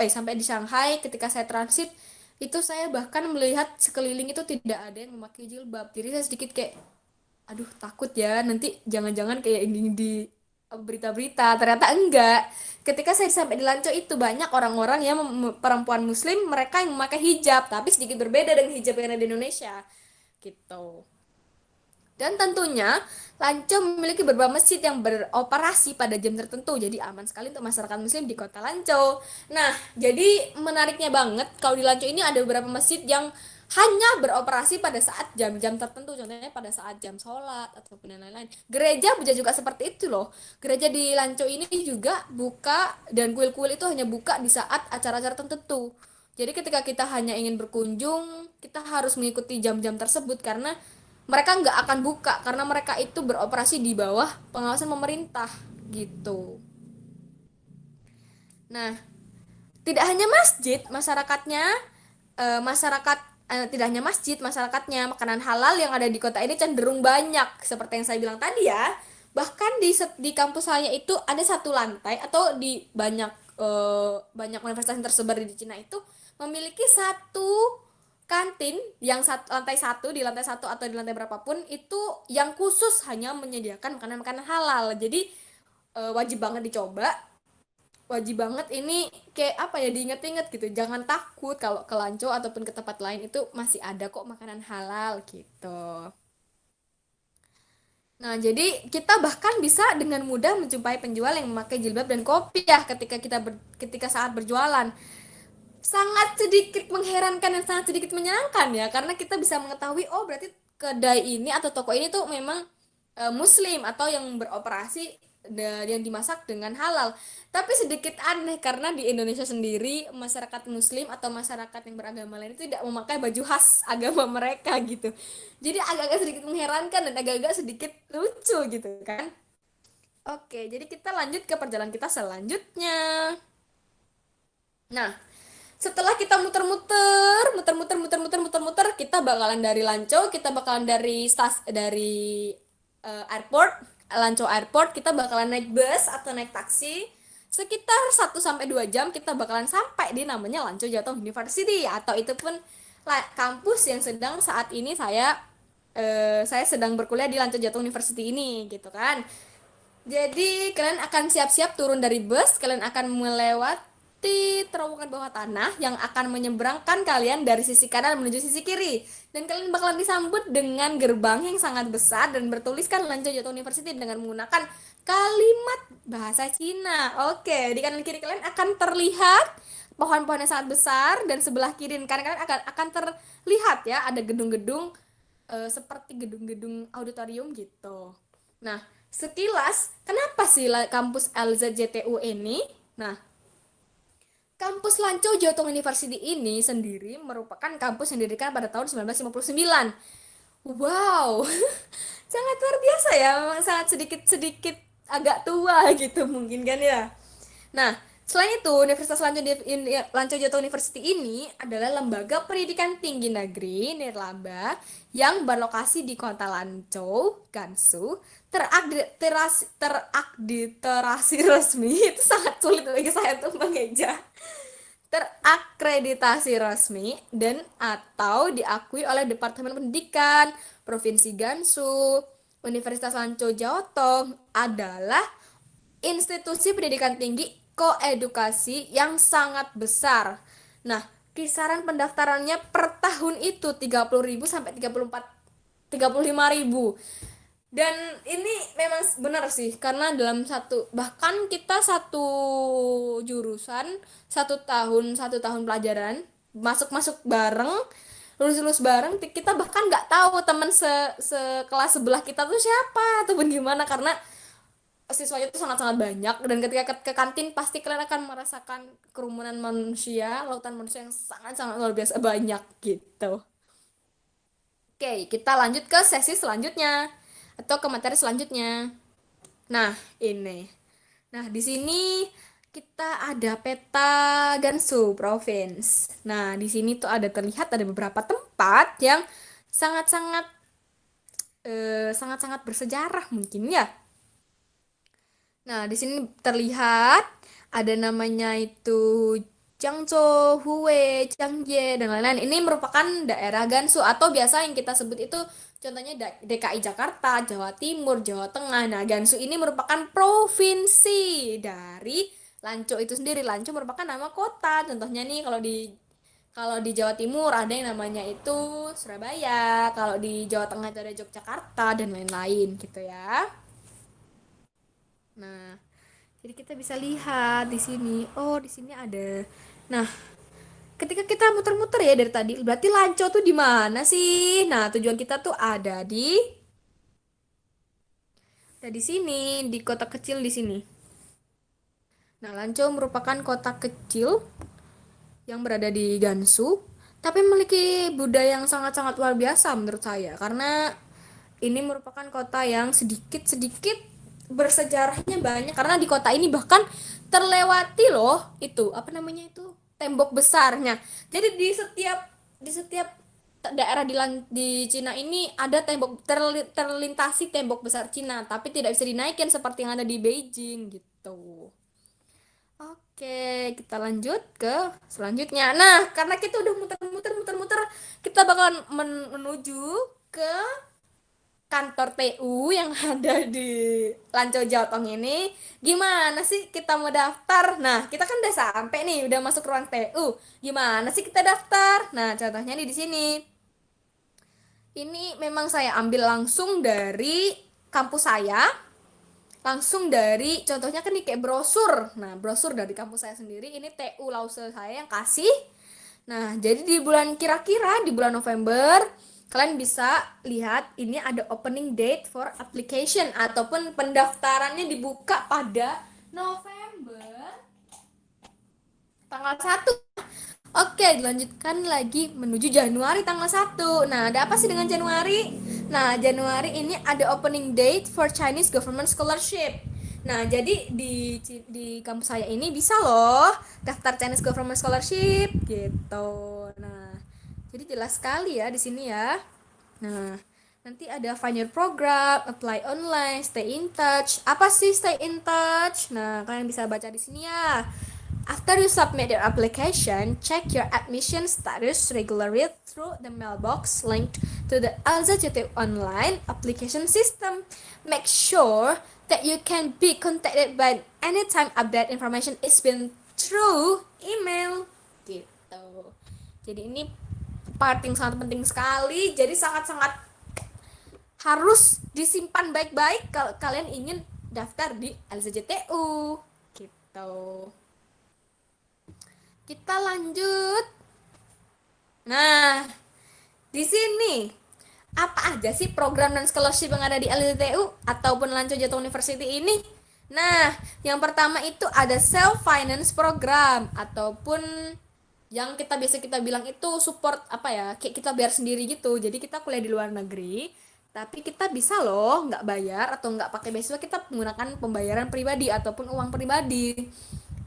sampai di Shanghai, ketika saya transit, itu saya bahkan melihat sekeliling itu tidak ada yang memakai jilbab. Jadi saya sedikit kayak, aduh takut ya, nanti jangan-jangan kayak ini di berita-berita. Ternyata enggak. Ketika saya sampai di Lanco itu banyak orang-orang yang perempuan muslim, mereka yang memakai hijab, tapi sedikit berbeda dengan hijab yang ada di Indonesia gitu. Dan tentunya Lanco memiliki beberapa masjid yang beroperasi pada jam tertentu, jadi aman sekali untuk masyarakat muslim di kota Lanco. Nah, jadi menariknya banget kalau di Lanco ini ada beberapa masjid yang hanya beroperasi pada saat jam-jam tertentu, contohnya pada saat jam sholat ataupun yang lain-lain. Gereja juga seperti itu loh. Gereja di Lanco ini juga buka, dan kuil-kuil itu hanya buka di saat acara-acara tertentu. Jadi ketika kita hanya ingin berkunjung, kita harus mengikuti jam-jam tersebut karena mereka nggak akan buka karena mereka itu beroperasi di bawah pengawasan pemerintah gitu. Nah, tidak hanya masjid, masyarakatnya eh, masyarakat tidak hanya masjid, masyarakatnya makanan halal yang ada di kota ini cenderung banyak seperti yang saya bilang tadi ya. Bahkan di kampus saya itu ada satu lantai, atau di banyak universitas yang tersebar di Cina itu memiliki satu kantin yang lantai satu, di lantai satu atau di lantai berapapun itu yang khusus hanya menyediakan makanan-makanan halal. Jadi wajib banget dicoba, wajib banget ini, kayak apa ya, diinget-inget gitu, jangan takut kalau ke Lanco ataupun ke tempat lain, itu masih ada kok makanan halal gitu. Nah, jadi kita bahkan bisa dengan mudah menjumpai penjual yang memakai jilbab dan kopiah ketika saat berjualan. Sangat sedikit mengherankan dan sangat sedikit menyenangkan ya, karena kita bisa mengetahui, oh berarti kedai ini atau toko ini tuh memang muslim atau yang beroperasi yang dimasak dengan halal. Tapi sedikit aneh karena di Indonesia sendiri masyarakat muslim atau masyarakat yang beragama lain itu tidak memakai baju khas agama mereka gitu. Jadi agak-agak sedikit mengherankan dan agak-agak sedikit lucu gitu kan. Oke, jadi kita lanjut ke perjalanan kita selanjutnya. Nah, setelah kita muter-muter, muter-muter, muter-muter, muter-muter, kita bakalan dari Lanco, kita bakalan dari airport, Lanco Airport, kita bakalan naik bus atau naik taksi sekitar 1 sampai 2 jam, kita bakalan sampai di namanya Lanco Jiao University, atau itu pun kampus yang sedang saat ini saya sedang berkuliah di Lanco Jiao University ini gitu kan. Jadi kalian akan siap-siap turun dari bus, kalian akan melewati terowongan bawah tanah yang akan menyeberangkan kalian dari sisi kanan menuju sisi kiri. Dan kalian bakalan disambut dengan gerbang yang sangat besar dan bertuliskan Lanzhou Jiao University dengan menggunakan kalimat bahasa Cina. Oke, di kanan kiri kalian akan terlihat pohon-pohon yang sangat besar, dan sebelah kiri dan kanan kalian akan terlihat ya ada gedung-gedung seperti gedung-gedung auditorium gitu. Nah, sekilas, kenapa sih kampus LZJTU ini? Nah, kampus Lanzhou Jiao University ini sendiri merupakan kampus yang didirikan pada tahun 1959. Wow, sangat luar biasa ya, memang sangat sedikit-sedikit agak tua gitu mungkin kan ya. Nah, selain itu, Universitas Lanzhou Jiao University ini adalah lembaga pendidikan tinggi negeri nirlaba yang berlokasi di kota Lanzhou, Gansu, terakreditasi resmi, itu sangat sulit bagi saya untuk mengeja, terakreditasi resmi dan atau diakui oleh Departemen Pendidikan Provinsi Gansu. Universitas Lanzhou Jiao Tong adalah institusi pendidikan tinggi koedukasi yang sangat besar. Nah, kisaran pendaftarannya per tahun itu 30.000 sampai 35.000. Dan ini memang benar sih, karena dalam satu, bahkan kita satu jurusan, satu tahun pelajaran, masuk-masuk bareng, lulus-lulus bareng, kita bahkan nggak tahu teman sekelas sebelah kita tuh siapa atau bagaimana, karena siswanya itu sangat-sangat banyak, dan ketika ke kantin pasti kalian akan merasakan kerumunan manusia, lautan manusia yang sangat-sangat luar biasa banyak gitu. Oke, kita lanjut ke sesi selanjutnya atau ke materi selanjutnya. Nah, ini. Nah, di sini kita ada peta Gansu Province. Nah, di sini tuh ada terlihat ada beberapa tempat yang sangat-sangat sangat-sangat bersejarah mungkin ya. Nah, di sini terlihat ada namanya itu Jiangzhou, Hue, Jiangye, dan lain-lain. Ini merupakan daerah Gansu atau biasa yang kita sebut itu contohnya DKI Jakarta, Jawa Timur, Jawa Tengah. Nah, Gansu ini merupakan provinsi dari Lanco itu sendiri. Lanco merupakan nama kota. Contohnya nih kalau di Jawa Timur ada yang namanya itu Surabaya, kalau di Jawa Tengah itu ada Yogyakarta dan lain-lain gitu ya. Nah, jadi kita bisa lihat di sini. Oh, di sini ada. Nah, ketika kita muter-muter ya dari tadi, berarti Lanco tuh di mana sih? Nah, tujuan kita tuh ada di sini, di kota kecil di sini. Nah, Lanco merupakan kota kecil yang berada di Gansu, tapi memiliki budaya yang sangat-sangat luar biasa menurut saya, karena ini merupakan kota yang sedikit-sedikit bersejarahnya banyak, karena di kota ini bahkan terlewati loh itu apa namanya itu tembok besarnya. Jadi di setiap daerah di Cina ini ada tembok terlintasi tembok besar Cina, tapi tidak bisa dinaikin seperti yang ada di Beijing gitu. Oke, kita lanjut ke selanjutnya. Nah, karena kita udah muter-muter, kita bakalan menuju ke kantor TU yang ada di Lanco Jatong ini. Gimana sih kita mau daftar? Nah, kita kan udah sampai nih, udah masuk ruang TU. Gimana sih kita daftar? Nah, contohnya nih di sini. Ini memang saya ambil langsung dari kampus saya, langsung dari contohnya kan nih kayak brosur. Nah, brosur dari kampus saya sendiri, ini TU Lause saya yang kasih. Nah, jadi di bulan kira-kira di bulan November kalian bisa lihat ini ada opening date for application ataupun pendaftarannya dibuka pada November tanggal 1. Oke, dilanjutkan lagi menuju Januari tanggal 1. Nah, ada apa sih dengan Januari? Nah, Januari ini ada opening date for Chinese Government Scholarship. Nah, jadi di kampus saya ini bisa loh daftar Chinese Government Scholarship gitu. Nah, jadi jelas sekali ya di sini ya. Nah, nanti ada find your program, apply online, stay in touch. Apa sih stay in touch? Nah, kalian bisa baca di sini ya. After you submit your application, check your admission status regularly through the mailbox linked to the LZJT online application system. Make sure that you can be contacted by anytime update information is been through email. Gitu. Jadi ini part yang sangat penting sekali. Jadi sangat-sangat harus disimpan baik-baik kalau kalian ingin daftar di LZJTU. Gitu. Kita lanjut. Nah, di sini apa aja sih program dan scholarship yang ada di LZTU ataupun Lanco Jatuh University ini? Nah, yang pertama itu ada self finance program ataupun yang kita bilang itu support apa ya, kayak kita bayar sendiri gitu. Jadi kita kuliah di luar negeri, tapi kita bisa loh nggak bayar atau nggak pakai beasiswa, kita menggunakan pembayaran pribadi ataupun uang pribadi.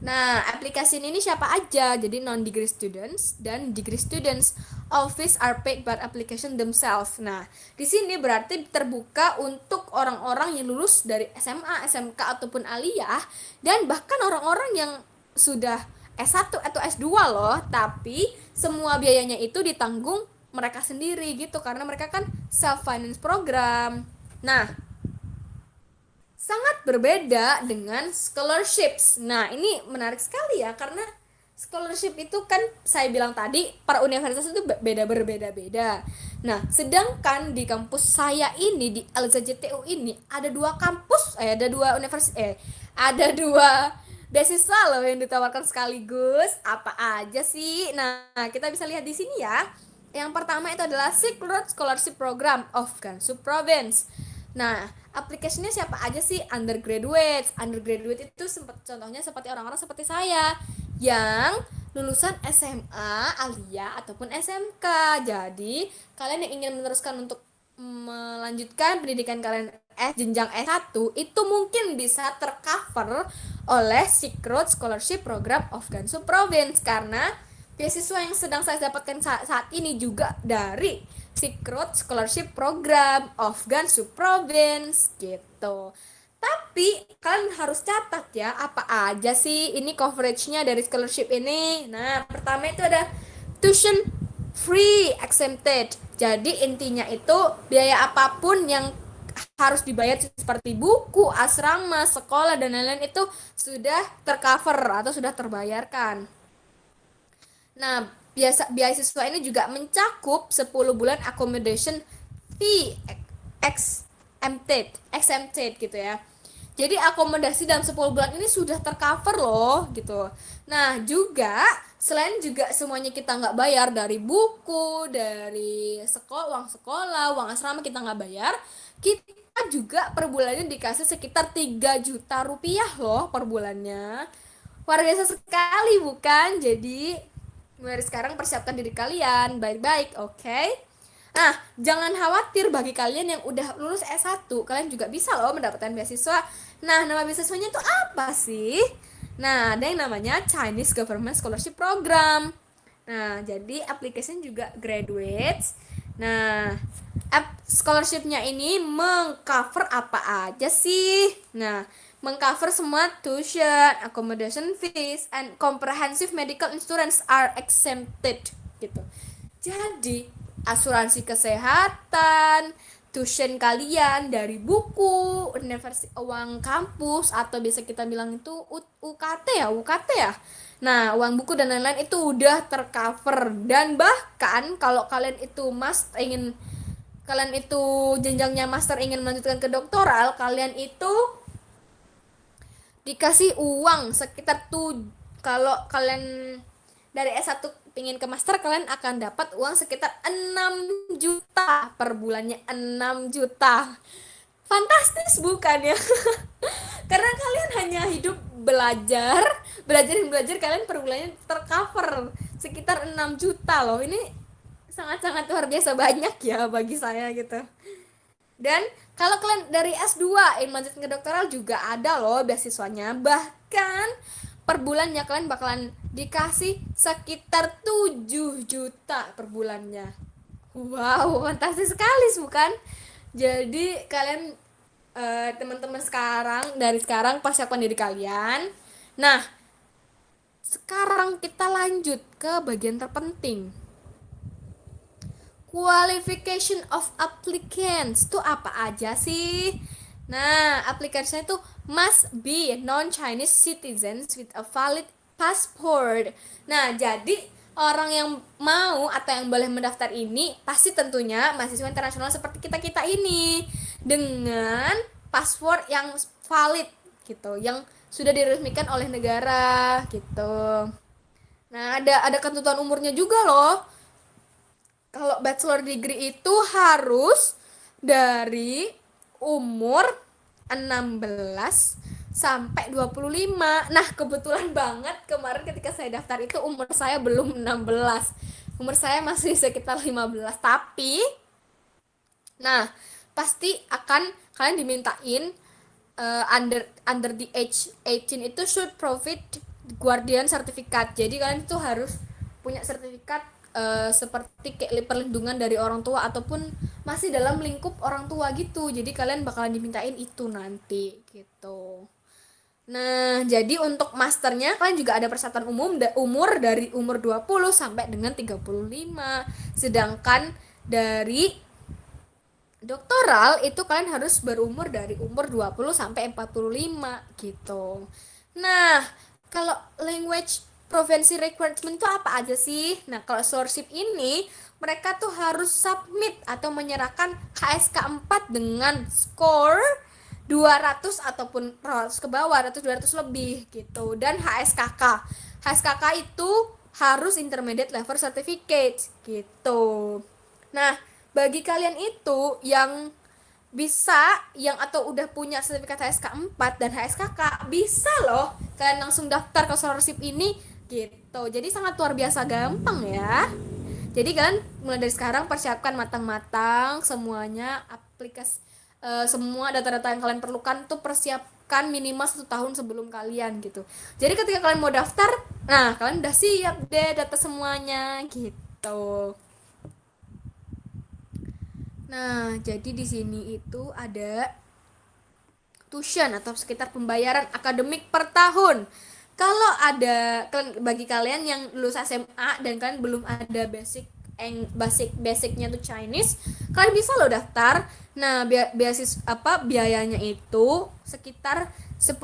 Nah, aplikasi ini siapa aja? Jadi non-degree students dan degree students. All fees are paid by application themselves. Nah, di sini berarti terbuka untuk orang-orang yang lulus dari SMA, SMK ataupun aliyah dan bahkan orang-orang yang sudah S1 atau S2 loh, tapi semua biayanya itu ditanggung mereka sendiri gitu karena mereka kan self finance program. Nah, sangat berbeda dengan scholarships. Nah, ini menarik sekali ya, karena scholarship itu kan saya bilang tadi per universitas itu beda berbeda-beda. Nah, sedangkan di kampus saya ini di LZJTU ini ada dua kampus, ada dua universitas, ada dua beasiswa loh yang ditawarkan sekaligus. Apa aja sih? Nah, kita bisa lihat di sini ya. Yang pertama itu adalah Silk Road Scholarship Program of Gansu Province. Nah, aplikasinya siapa aja sih? Undergraduate. Undergraduate itu contohnya seperti orang-orang seperti saya yang lulusan SMA, Alia ataupun SMK. Jadi, kalian yang ingin meneruskan untuk melanjutkan pendidikan kalian jenjang S1 itu mungkin bisa tercover oleh Silk Road Scholarship Program of Gansu Province, karena beasiswa yang sedang saya dapatkan saat ini juga dari Silk Road Scholarship Program of Gansu Province gitu. Tapi kalian harus catat ya, apa aja sih ini coveragenya dari scholarship ini. Nah, pertama itu ada tuition free exempted. Jadi intinya itu biaya apapun yang harus dibayar seperti buku, asrama, sekolah dan lain-lain itu sudah tercover atau sudah terbayarkan. Nah, beasiswa ini juga mencakup 10 bulan accommodation fee exempted gitu ya. Jadi akomodasi dalam 10 bulan ini sudah tercover loh gitu. Nah, juga selain juga semuanya kita nggak bayar dari buku, dari sekolah, uang asrama kita nggak bayar, kita juga per bulannya dikasih sekitar 3 juta rupiah loh per bulannya. Luar biasa sekali bukan? Jadi mulai sekarang persiapkan diri kalian baik-baik, oke? Okay? Nah, jangan khawatir bagi kalian yang udah lulus S1, kalian juga bisa loh mendapatkan beasiswa. Nah, nama beasiswanya itu apa sih? Nah, ada yang namanya Chinese Government Scholarship Program. Nah, jadi aplikasinya juga graduates. Nah, scholarshipnya ini mengcover apa aja sih? Nah, mengcover semua tuition, accommodation fees, and comprehensive medical insurance are exempted gitu. Jadi, asuransi kesehatan, tuition kalian dari buku, universitas, uang kampus atau biasa kita bilang itu UKT ya. Nah, uang buku dan lain-lain itu udah tercover, dan bahkan kalau kalian itu jenjangnya master ingin melanjutkan ke doktoral, kalian itu dikasih uang sekitar tuh, kalau kalian dari S1 pingin ke master, kalian akan dapat uang sekitar 6 juta per bulannya. 6 juta. Fantastis bukan ya? Karena kalian hanya hidup belajar, belajar, kalian per bulannya tercover sekitar 6 juta loh. Ini sangat-sangat luar biasa banyak ya bagi saya gitu. Dan kalau kalian dari S2 ingin lanjut ke doktoral juga ada loh beasiswanya. Bahkan per bulannya kalian bakalan dikasih sekitar 7 juta per bulannya. Wow, fantastis sekali bukan? Jadi kalian teman-teman dari sekarang persiapkan diri kalian. Nah, sekarang kita lanjut ke bagian terpenting. Qualification of applicants itu apa aja sih? Nah, aplikasinya itu must be non-Chinese citizens with a valid passport. Nah, jadi orang yang mau atau yang boleh mendaftar ini pasti tentunya mahasiswa internasional seperti kita-kita ini dengan paspor yang valid gitu, yang sudah diresmikan oleh negara gitu. Nah, ada ketentuan umurnya juga loh. Kalau bachelor degree itu harus dari umur 16 sampai 25. Nah, kebetulan banget kemarin ketika saya daftar itu umur saya belum 16. Umur saya masih sekitar 15. Tapi nah, pasti akan kalian dimintain under the age 18 itu should provide guardian certificate. Jadi kalian itu harus punya sertifikat seperti kayak perlindungan dari orang tua ataupun masih dalam lingkup orang tua gitu. Jadi kalian bakalan dimintain itu nanti gitu. Nah, jadi untuk masternya kalian juga ada persyaratan umur dari umur 20 sampai dengan 35. Sedangkan dari doktoral itu kalian harus berumur dari umur 20 sampai 45 gitu. Nah, kalau language proficiency requirement itu apa aja sih? Nah, kalau scholarship ini mereka tuh harus submit atau menyerahkan HSK 4 dengan skor 200 ataupun 100 ke bawah, 200 lebih gitu. Dan HSKK. HSKK itu harus intermediate level certificate gitu. Nah, bagi kalian itu yang bisa yang atau udah punya sertifikat HSK 4 dan HSKK bisa loh kalian langsung daftar ke scholarship ini gitu. Jadi sangat luar biasa gampang ya. Jadi kalian mulai dari sekarang persiapkan matang-matang semuanya aplikasi semua data-data yang kalian perlukan tuh persiapkan minimal 1 tahun sebelum kalian gitu. Jadi ketika kalian mau daftar, nah kalian udah siap deh data semuanya gitu. Nah, jadi di sini itu ada tuition atau sekitar pembayaran akademik per tahun. Kalau ada bagi kalian yang lulus SMA dan kalian belum ada basicnya tuh Chinese, kalian bisa loh daftar. Nah, beasiswa apa biayanya itu sekitar 10.000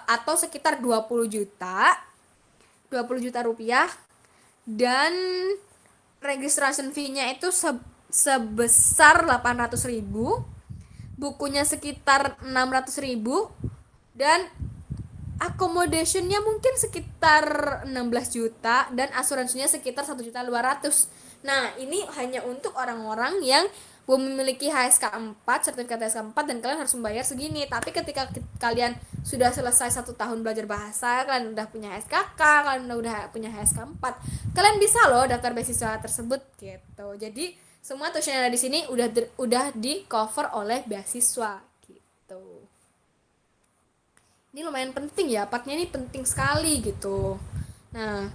atau sekitar 20 juta rupiah dan registration fee-nya itu sebesar 800.000, bukunya sekitar 600.000, dan accommodationnya mungkin sekitar 16 juta dan asuransinya sekitar 1.200.000. Nah, ini hanya untuk orang-orang yang memiliki HSK 4, sertifikat HSK 4, dan kalian harus membayar segini. Tapi ketika kalian sudah selesai 1 tahun belajar bahasa, kalian udah punya HSKK, kalian udah punya HSK 4, kalian bisa loh daftar beasiswa tersebut gitu. Jadi semua tuition yang ada di sini udah di cover oleh beasiswa gitu. Ini lumayan penting ya, partnya ini penting sekali gitu. Nah,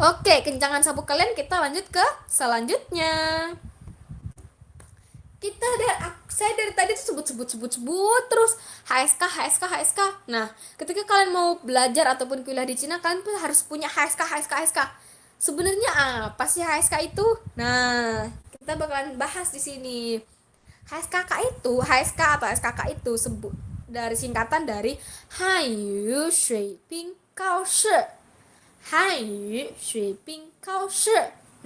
oke, kencangan sabuk kalian, kita lanjut ke selanjutnya. Saya dari tadi tuh sebut terus HSK HSK HSK. Nah, ketika kalian mau belajar ataupun kuliah di Cina, kalian tuh harus punya HSK HSK HSK. Sebenarnya apa sih HSK itu? Nah, kita bakalan bahas di sini. HSKK itu, HSK atau SKK itu sebut dari singkatan dari Hanyu Shui Ping Kao Shi. Hanyu Shui Ping Kao Shi.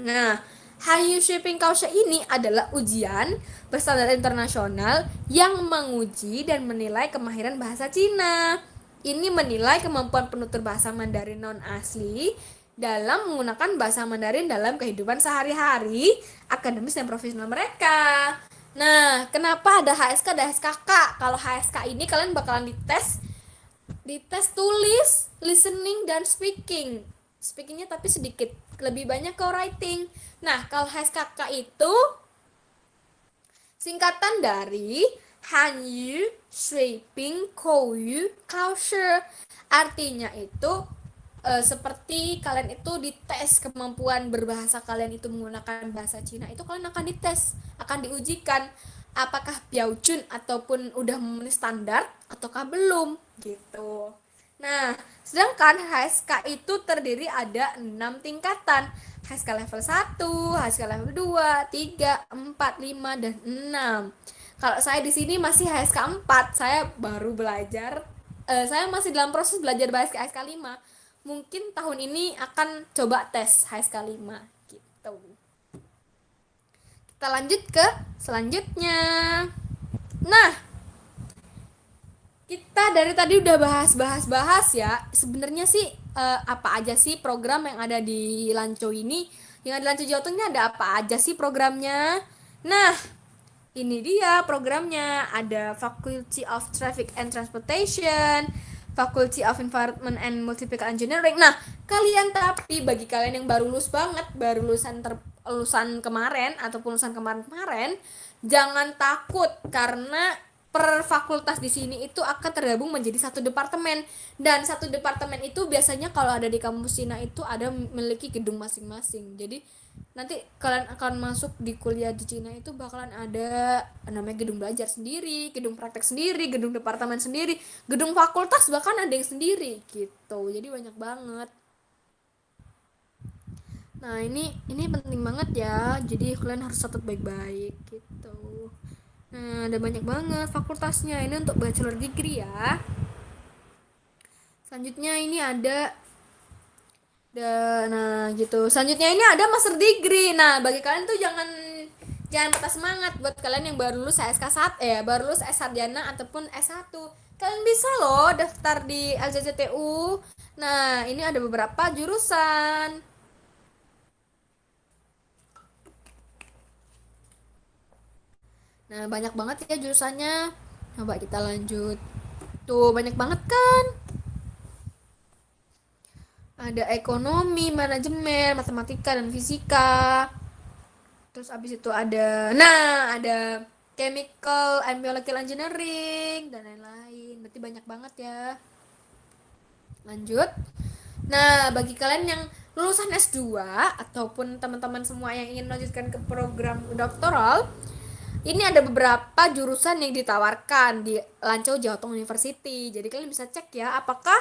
Nah, Hanyu Shui Ping Kao Shi ini adalah ujian berstandar internasional yang menguji dan menilai kemahiran bahasa Cina. Ini menilai kemampuan penutur bahasa Mandarin non asli dalam menggunakan bahasa Mandarin dalam kehidupan sehari-hari, akademis dan profesional mereka. Nah, kenapa ada HSK dan HSKK? Kalau HSK ini kalian bakalan dites tulis, listening, dan speaking. Speakingnya tapi sedikit, lebih banyak ke writing. Nah, kalau HSKK itu singkatan dari Hanyu Shuiping Kouyu Kaoshi. Artinya itu seperti kalian itu dites kemampuan berbahasa kalian itu menggunakan bahasa Cina, itu kalian akan dites, akan diujikan apakah Biaojun ataupun udah memenuhi standar ataukah belum gitu. Nah, sedangkan HSK itu terdiri ada 6 tingkatan. HSK level 1, HSK level 2, 3, 4, 5, dan 6. Kalau saya di sini masih HSK 4, saya baru belajar, saya masih dalam proses belajar bahasa HSK 5. Mungkin tahun ini akan coba tes HSK 5 gitu. Kita lanjut ke selanjutnya. Nah, kita dari tadi udah bahas ya. Sebenarnya sih apa aja sih program yang ada di Lanco ini? Yang ada di Lanco Jawa Tengah ada apa aja sih programnya? Nah, ini dia programnya. Ada Faculty of Traffic and Transportation, Faculty of Environment and Multiplication Engineering. Nah, tapi bagi kalian yang baru lulus banget, baru lulusan kemarin ataupun lulusan kemarin-kemarin, jangan takut karena per fakultas di sini itu akan tergabung menjadi satu departemen, dan satu departemen itu biasanya kalau ada di kampus Cina itu ada memiliki gedung masing-masing. Jadi nanti kalian akan masuk di kuliah di Cina itu bakalan ada namanya gedung belajar sendiri, gedung praktek sendiri, gedung departemen sendiri, gedung fakultas bahkan ada yang sendiri gitu. Jadi banyak banget. Nah, ini penting banget ya. Jadi kalian harus catat baik-baik gitu. Nah, ada banyak banget fakultasnya. Ini untuk bachelor degree ya. Selanjutnya ini ada nah gitu. Selanjutnya ini ada master degree. Nah, bagi kalian tuh jangan patah semangat buat kalian yang baru lulus SK1 baru lulus S sarjana ataupun S1. Kalian bisa loh daftar di LJJTU. Nah, ini ada beberapa jurusan. Nah, banyak banget ya jurusannya. Coba kita lanjut. Tuh, banyak banget kan? Ada ekonomi, manajemen, matematika, dan fisika. Terus abis itu ada chemical and molecular engineering dan lain-lain. Berarti banyak banget ya. Lanjut. Nah, bagi kalian yang lulusan S2 ataupun teman-teman semua yang ingin melanjutkan ke program doktoral, ini ada beberapa jurusan yang ditawarkan di Lanco Jawa Tengah University. Jadi kalian bisa cek ya apakah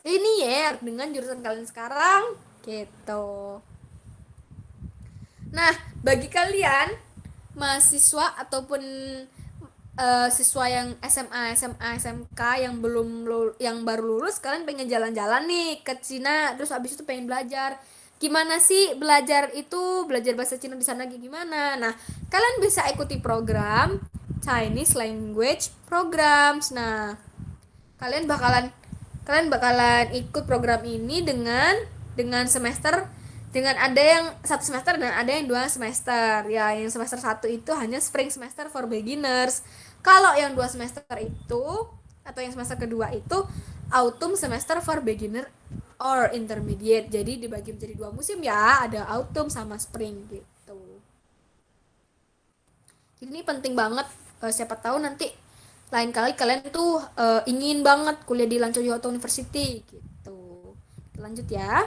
ini ya dengan jurusan kalian sekarang gitu. Nah, bagi kalian mahasiswa ataupun siswa yang SMA, SMK yang baru lulus, kalian pengen jalan-jalan nih ke Cina, terus abis itu pengen belajar. Gimana sih belajar bahasa Cina di sana gimana? Nah, kalian bisa ikuti program Chinese Language Programs. Nah, kalian bakalan kalian bakalan ikut program ini dengan semester dengan ada yang 1 semester dan ada yang 2 semester ya. Yang semester 1 itu hanya spring semester for beginners. Kalau yang 2 semester itu atau yang semester kedua itu autumn semester for beginner or intermediate. Jadi dibagi menjadi 2 musim ya, ada autumn sama spring gitu. Jadi ini penting banget, siapa tahu nanti lain kali kalian tuh ingin banget kuliah di Lanco Yoto University gitu. Lanjut ya.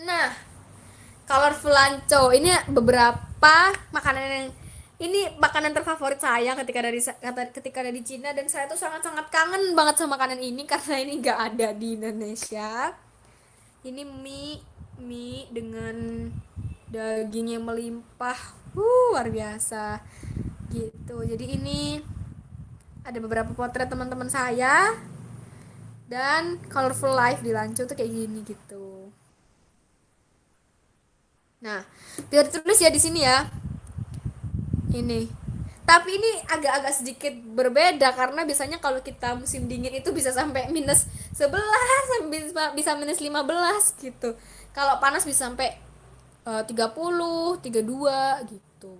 Nah, colorful Lanco ini beberapa makanan yang ini makanan terfavorit saya ketika ada di Cina, dan saya tuh sangat-sangat kangen banget sama makanan ini karena ini nggak ada di Indonesia. Ini mie dengan daging yang melimpah, luar biasa gitu. Jadi ini ada beberapa potret teman-teman saya dan colorful life di Lanco tuh kayak gini gitu. Nah, biar ditulis ya di sini ya. Ini. Tapi ini agak-agak sedikit berbeda karena biasanya kalau kita musim dingin itu bisa sampai -11 sampai bisa -15 gitu. Kalau panas bisa sampai 30, 32 gitu.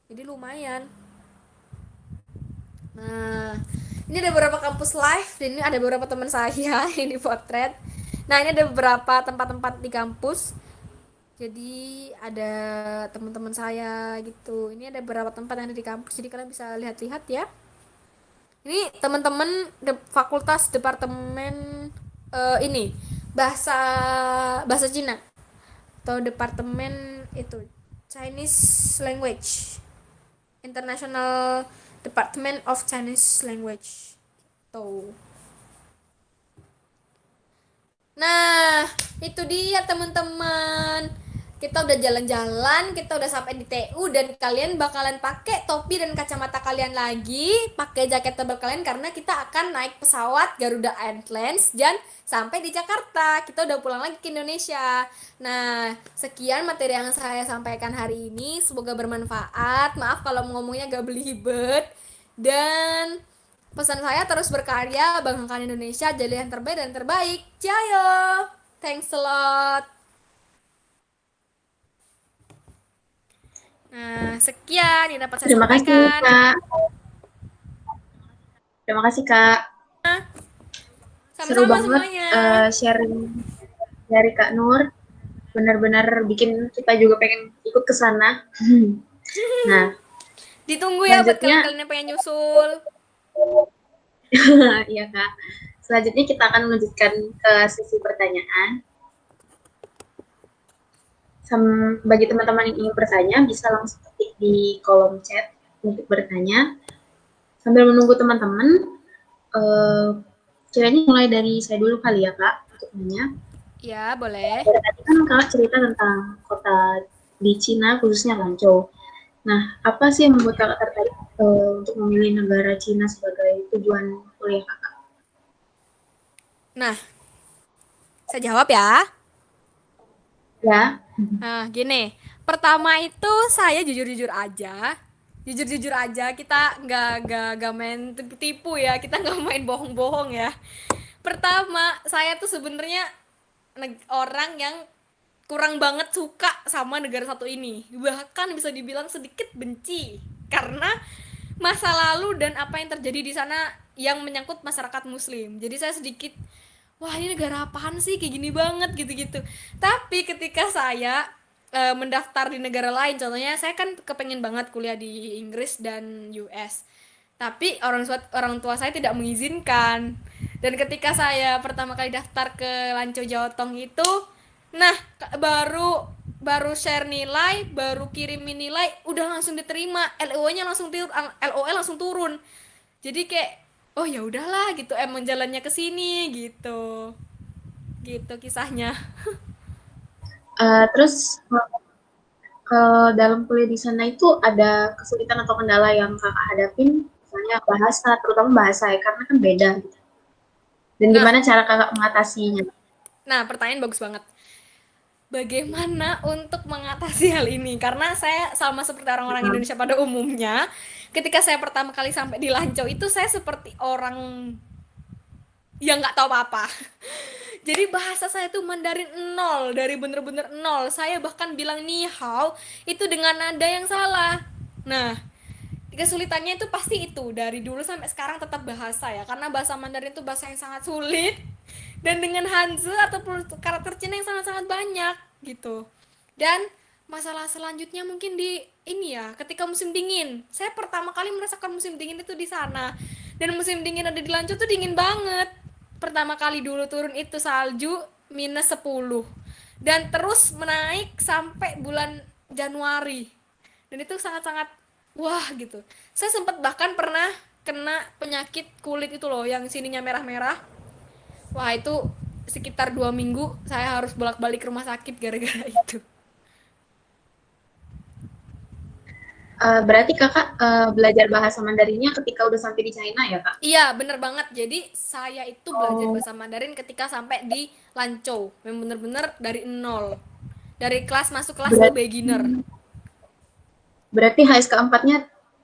Jadi lumayan. Nah, ini ada beberapa kampus live dan ini ada beberapa teman saya yang dipotret. Nah, ini ada beberapa tempat-tempat di kampus. Jadi ada teman-teman saya gitu. Ini ada beberapa tempat yang ada di kampus. Jadi kalian bisa lihat-lihat ya. Ini teman-teman fakultas departemen ini bahasa bahasa Cina atau departemen itu Chinese Language. International Department of Chinese Language. Tuh. Nah, itu dia teman-teman. Kita udah jalan-jalan, kita udah sampai di TU dan kalian bakalan pakai topi dan kacamata kalian lagi, pakai jaket tebal kalian karena kita akan naik pesawat Garuda Airlines dan sampai di Jakarta. Kita udah pulang lagi ke Indonesia. Nah, sekian materi yang saya sampaikan hari ini. Semoga bermanfaat. Maaf kalau ngomongnya gak belibet. Dan pesan saya terus berkarya, banggakan Indonesia, jadi yang terbaik dan terbaik. Jayo! Thanks a lot. Nah, sekian yang dapat saya Terima kasih, sampaikan. Kak. Terima kasih, Kak. Seru Sama-sama banget semuanya. sharing dari Kak Nur. Benar-benar bikin kita juga pengen ikut ke sana. Nah, Ditunggu ya buat selanjutnya, kalian-kalian yang pengen nyusul. iya Kak. Selanjutnya kita akan melanjutkan ke sesi pertanyaan. Bagi teman-teman yang ingin bertanya, bisa langsung ketik di kolom chat untuk bertanya. Sambil menunggu teman-teman, kiranya mulai dari saya dulu kali ya Kak, untuk nanya. Ya, boleh. Tadi kan Kak cerita tentang kota di Cina, khususnya Lanzhou. Nah, apa sih yang membuat kakak tertarik untuk memilih negara Cina sebagai tujuan kuliah kakak? Nah, saya jawab ya. Ya. Nah, gini. Pertama itu saya jujur-jujur aja. Jujur-jujur aja, kita nggak main tipu ya, kita nggak main bohong-bohong ya. Pertama, saya tuh sebenarnya orang yang kurang banget suka sama negara satu ini. Bahkan bisa dibilang sedikit benci karena masa lalu dan apa yang terjadi di sana yang menyangkut masyarakat muslim. Jadi saya sedikit, wah ini negara apaan sih kayak gini banget gitu-gitu. Tapi ketika saya mendaftar di negara lain, contohnya saya kan kepengen banget kuliah di Inggris dan US, tapi orang tua saya tidak mengizinkan. Dan ketika saya pertama kali daftar ke Lanco Jawa Tong itu, nah baru baru share nilai, baru kirimin nilai, udah langsung diterima, LO-nya langsung turun, LOL langsung turun. Jadi kayak, oh ya udahlah gitu, emang jalannya ke sini gitu. Gitu kisahnya. Terus kalau dalam kuliah di sana itu ada kesulitan atau kendala yang kakak hadapin, misalnya bahasa, terutama bahasa ya, karena kan beda gitu. Dan Nah, gimana cara kakak mengatasinya? pertanyaan bagus banget. Bagaimana untuk mengatasi hal ini? Karena saya sama seperti orang-orang Nah, Indonesia pada umumnya, ketika saya pertama kali sampai di Lancau itu saya seperti orang yang nggak tahu apa-apa. Jadi bahasa saya tuh Mandarin nol, dari bener-bener nol. Saya bahkan bilang ni hao itu dengan nada yang salah. Nah, kesulitannya itu pasti itu dari dulu sampai sekarang tetap bahasa ya, karena bahasa Mandarin itu bahasa yang sangat sulit dan dengan Hanzi ataupun karakter Cina yang sangat-sangat banyak gitu. Dan masalah selanjutnya mungkin di ini ya, ketika musim dingin. Saya pertama kali merasakan musim dingin itu di sana. Dan musim dingin ada di Lanchau tuh dingin banget. Pertama kali dulu turun itu salju -10. Dan terus menaik sampai bulan Januari. Dan itu sangat-sangat wah gitu. Saya sempat bahkan pernah kena penyakit kulit itu loh, yang sininya merah-merah. Wah itu sekitar 2 minggu saya harus bolak-balik ke rumah sakit gara-gara itu. berarti kakak belajar bahasa Mandarinnya ketika udah sampai di China ya kak? Iya bener banget, jadi saya itu belajar Oh, bahasa Mandarin ketika sampai di Lanzhou, yang bener-bener dari nol, dari kelas masuk kelas tuh berarti, beginner. berarti HSK 4-nya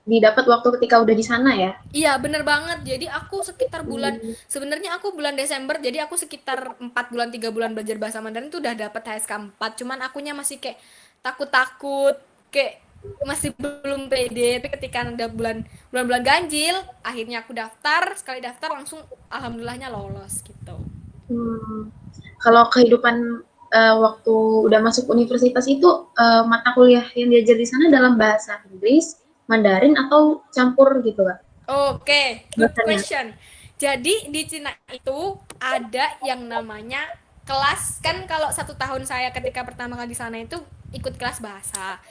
didapat waktu ketika udah di sana ya? Iya bener banget, jadi aku sekitar bulan, Hmm. sebenarnya aku bulan Desember, jadi aku sekitar 4 bulan 3 bulan belajar bahasa Mandarin tuh udah dapet HSK 4, cuman akunya masih kayak takut-takut, kayak masih belum pede. Tapi ketika ada bulan-bulan ganjil, akhirnya aku daftar, sekali daftar langsung alhamdulillahnya lolos gitu. Hmm. Kalau kehidupan waktu udah masuk universitas itu mata kuliah yang diajar di sana dalam bahasa Inggris, Mandarin atau campur gitu kak? Oke, good Bahasanya. question. Jadi di Cina itu ada yang namanya kelas, kan kalau 1 tahun saya ketika pertama kali di sana itu ikut kelas bahasa.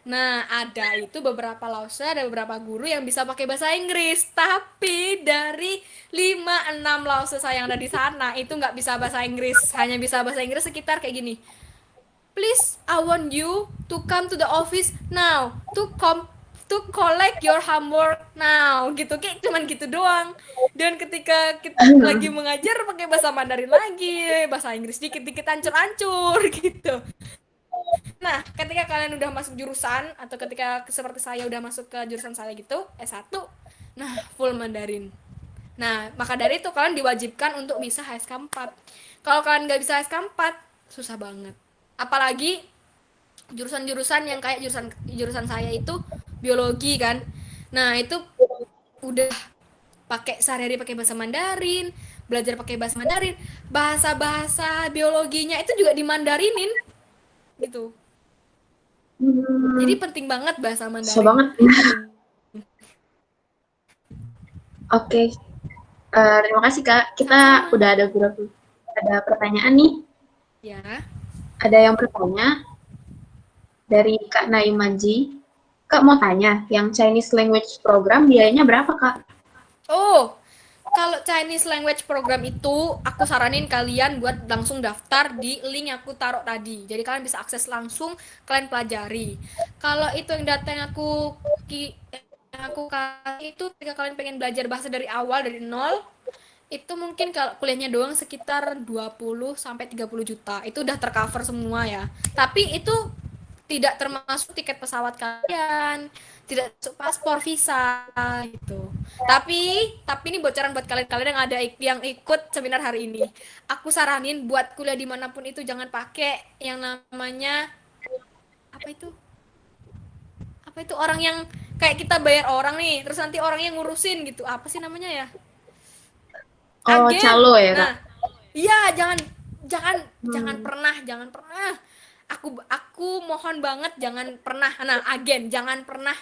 Nah, ada itu beberapa lause, ada beberapa guru yang bisa pakai bahasa Inggris, tapi dari 5-6 lause saya yang ada di sana itu nggak bisa bahasa Inggris, hanya bisa bahasa Inggris sekitar kayak gini. Please, I want you to come to the office now to collect your homework now, gitu, kayak cuman gitu doang. Dan ketika kita lagi mengajar pakai bahasa Mandarin lagi, bahasa Inggris dikit-dikit ancur-ancur gitu. Nah, ketika kalian udah masuk jurusan atau ketika seperti saya udah masuk ke jurusan saya gitu, S1, nah full Mandarin. Nah, maka dari itu kalian diwajibkan untuk bisa HSK 4. Kalau kalian nggak bisa HSK 4, susah banget. Apalagi jurusan-jurusan yang kayak jurusan jurusan saya itu biologi kan. Nah, itu udah pakai sehari-hari pakai bahasa Mandarin, belajar pakai bahasa Mandarin, bahasa-bahasa biologinya itu juga di Mandarinin gitu. Jadi Hmm, penting banget bahasa susah Mandarin. banget. Penting. Oke, terima kasih kak. Kita Sama-sama. udah ada beberapa ada pertanyaan nih. Ya. Ada yang bertanya dari Kak Naimanji. Kak mau tanya, yang Chinese Language Program biayanya berapa kak? Oh, kalau Chinese language program itu aku saranin kalian buat langsung daftar di link yang aku taruh tadi. Jadi kalian bisa akses langsung, kalian pelajari. Kalau itu yang data yang aku kasih itu ketika kalian pengen belajar bahasa dari awal dari nol, itu mungkin kalau kuliahnya doang sekitar 20 sampai 30 juta. Itu udah tercover semua ya. Tapi itu tidak termasuk tiket pesawat kalian, tidak masuk paspor, visa gitu. Tapi ini bocoran buat kalian-kalian yang ada yang ikut seminar hari ini. Aku saranin buat kuliah dimanapun itu jangan pakai yang namanya apa itu? Apa itu orang yang kayak kita bayar orang nih, terus nanti orangnya ngurusin gitu. Apa sih namanya ya? Oh, Agen. calo ya, Kak? Nah, iya jangan jangan Hmm. jangan pernah. Aku mohon banget jangan pernah. Nah, agen jangan pernah.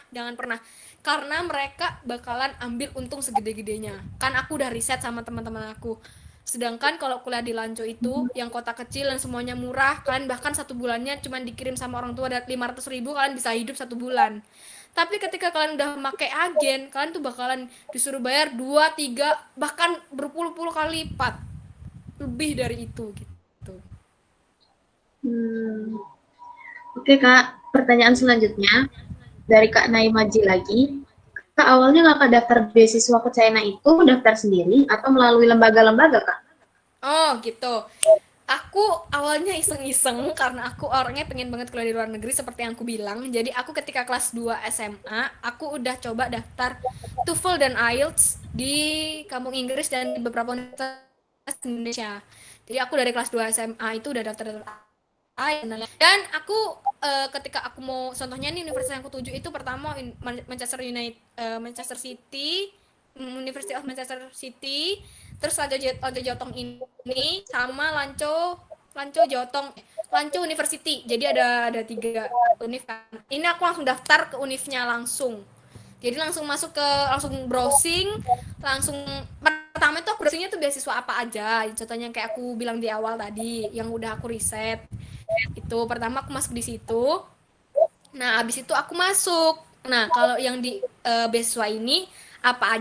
Karena mereka bakalan ambil untung segede-gedenya. Kan aku udah riset sama teman-teman aku. Sedangkan kalau kuliah di Lanco itu yang kota kecil dan semuanya murah, kalian bahkan satu bulannya cuma dikirim sama orang tua ada 500 ribu, kalian bisa hidup satu bulan. Tapi ketika kalian udah pakai agen, kalian tuh bakalan disuruh bayar 2 3 bahkan berpuluh-puluh kali lipat lebih dari itu gitu. Hmm. Oke, Kak. Pertanyaan selanjutnya dari Kak Naimaji lagi. Kak, awalnya Kakak daftar beasiswa ke China itu daftar sendiri atau melalui lembaga-lembaga, Kak? Oh gitu. Aku awalnya iseng-iseng karena aku orangnya pengen banget kuliah di luar negeri seperti yang aku bilang. Jadi aku ketika kelas 2 SMA, aku udah coba daftar TOEFL dan IELTS di kampung Inggris dan di beberapa universitas di Indonesia. Jadi aku dari kelas 2 SMA itu udah daftar dan aku ketika aku mau contohnya nih universitas yang aku tuju itu pertama Manchester United, Manchester City, University of Manchester City, terus Lanco Jotong ini sama Lanco Lanco Jotong Lanco University. Jadi ada tiga univ kan. Ini aku langsung daftar ke univnya langsung. Jadi langsung masuk ke langsung browsing, langsung pertama itu aku browsingnya tuh beasiswa apa aja. Contohnya kayak aku bilang di awal tadi yang udah aku riset. Itu pertama aku masuk di situ. Nah, abis itu aku masuk. Nah, kalau yang di beasiswa ini apa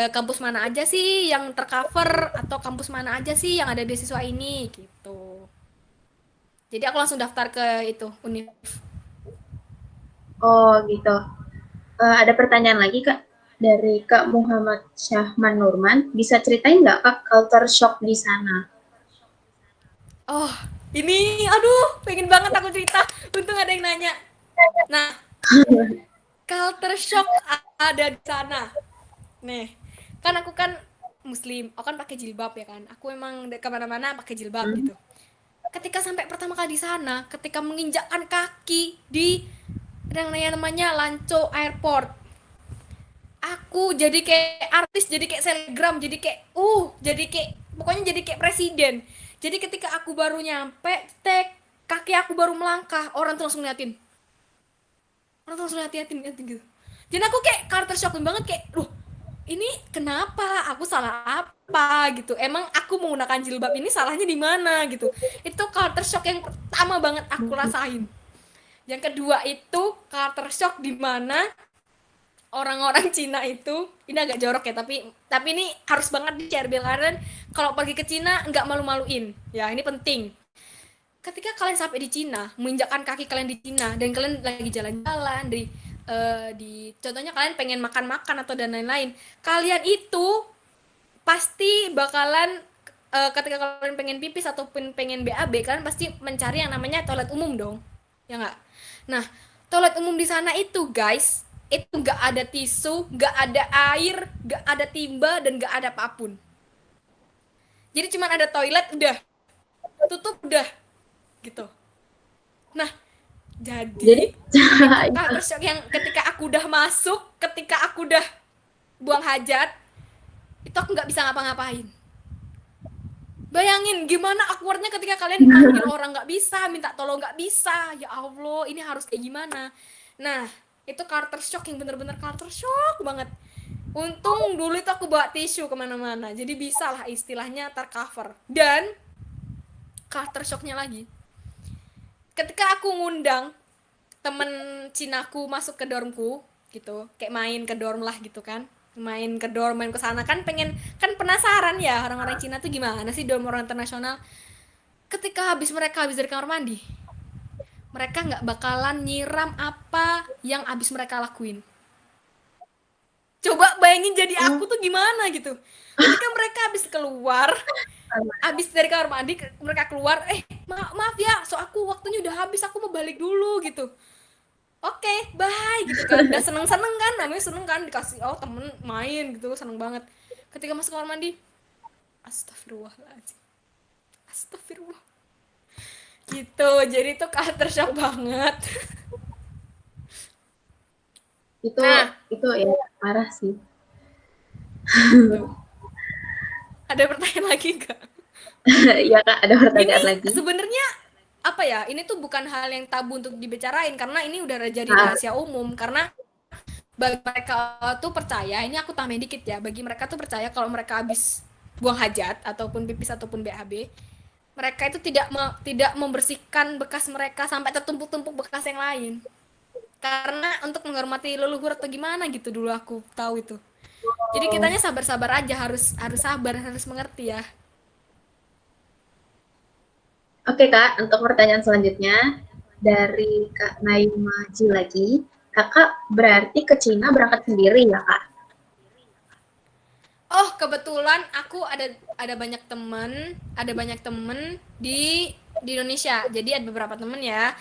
kampus mana aja sih yang tercover atau kampus mana aja sih yang ada beasiswa ini gitu. Jadi aku langsung daftar ke itu univ. Oh, gitu. Ada pertanyaan lagi, Kak. Dari Kak Muhammad Syahman Nurman. Bisa ceritain nggak, Kak, culture shock di sana? Oh, ini aduh, pengen banget aku cerita. Untung ada yang nanya. Nah, culture shock ada di sana. Nih, kan aku kan muslim, aku kan pakai jilbab ya kan. Aku emang kemana-mana pakai jilbab Hmm. gitu. Ketika sampai pertama kali di sana, ketika menginjakkan kaki di yang namanya Lanco Airport, aku jadi kayak artis, jadi kayak selebgram, jadi kayak pokoknya jadi kayak presiden. Jadi ketika aku baru nyampe, kaki aku baru melangkah, orang tuh langsung liatin, orang tuh langsung liatin gitu. Jadi aku kayak culture shock banget kayak, loh ini kenapa aku salah apa gitu, emang aku menggunakan jilbab ini salahnya di mana gitu. Itu culture shock yang pertama banget aku rasain. Yang kedua itu culture shock di mana orang-orang Cina itu, ini agak jorok ya, tapi ini harus banget di share biar kalian kalau pergi ke Cina nggak malu-maluin ya, ini penting. Ketika kalian sampai di Cina, menginjakkan kaki kalian di Cina dan kalian lagi jalan-jalan di contohnya kalian pengen makan-makan atau dan lain-lain, kalian itu pasti bakalan ketika kalian pengen pipis ataupun pengen BAB, kalian pasti mencari yang namanya toilet umum dong, ya nggak? Nah, toilet umum di sana itu guys, itu nggak ada tisu, nggak ada air, nggak ada timba dan nggak ada apapun. Jadi cuma ada toilet, udah tutup, udah gitu. Nah, Jadi, jadi itu culture shock yang ketika aku udah masuk, ketika aku udah buang hajat, itu aku nggak bisa ngapa-ngapain. Bayangin gimana awkwardnya ketika kalian manggil orang nggak bisa, minta tolong nggak bisa. Ya Allah, ini harus kayak gimana? Nah, itu culture shock yang bener-bener culture shock banget. Untung dulu itu aku bawa tisu kemana-mana, jadi bisa lah istilahnya tercover. Dan culture shocknya lagi, ketika aku ngundang temen Cinaku masuk ke dormku, gitu, kayak main ke dorm lah gitu kan. main ke dorm, main ke sana kan pengen, kan penasaran ya orang-orang Cina tuh gimana sih dorm orang internasional. Ketika mereka habis dari kamar mandi, mereka nggak bakalan nyiram apa yang habis mereka lakuin. Coba bayangin jadi aku Oh, tuh gimana gitu. Ketika mereka habis dari kamar mandi, mereka keluar, maaf ya, so aku waktunya udah habis, aku mau balik dulu gitu. Oke, bye gitu kan. Udah seneng-seneng kan, namanya seneng kan dikasih oh temen main gitu, seneng banget. Ketika masuk kamar mandi, astagfirullahaladzim, astagfirullah gitu. Jadi tuh culture shock banget. itu Nah, itu ya parah sih. gitu. Ada pertanyaan lagi nggak? Iya Kak, ada Ini pertanyaan lagi. sebenarnya apa ya? Ini tuh bukan hal yang tabu untuk dibicarain karena ini udah jadi Ah, rahasia umum. Karena bagi mereka tuh percaya, ini aku tambahin dikit ya. Bagi mereka tuh percaya kalau mereka habis buang hajat ataupun pipis ataupun BAB, mereka itu tidak membersihkan bekas mereka sampai tertumpuk-tumpuk bekas yang lain. Karena untuk menghormati leluhur atau gimana gitu dulu aku tahu itu. Jadi oh. kitanya sabar-sabar aja, harus harus sabar, harus mengerti ya. Oke Kak, untuk pertanyaan selanjutnya dari Kak Naimaji lagi. Kakak berarti ke Cina berangkat sendiri ya Kak? Oh, kebetulan aku ada banyak temen di Indonesia. Jadi ada beberapa temen ya.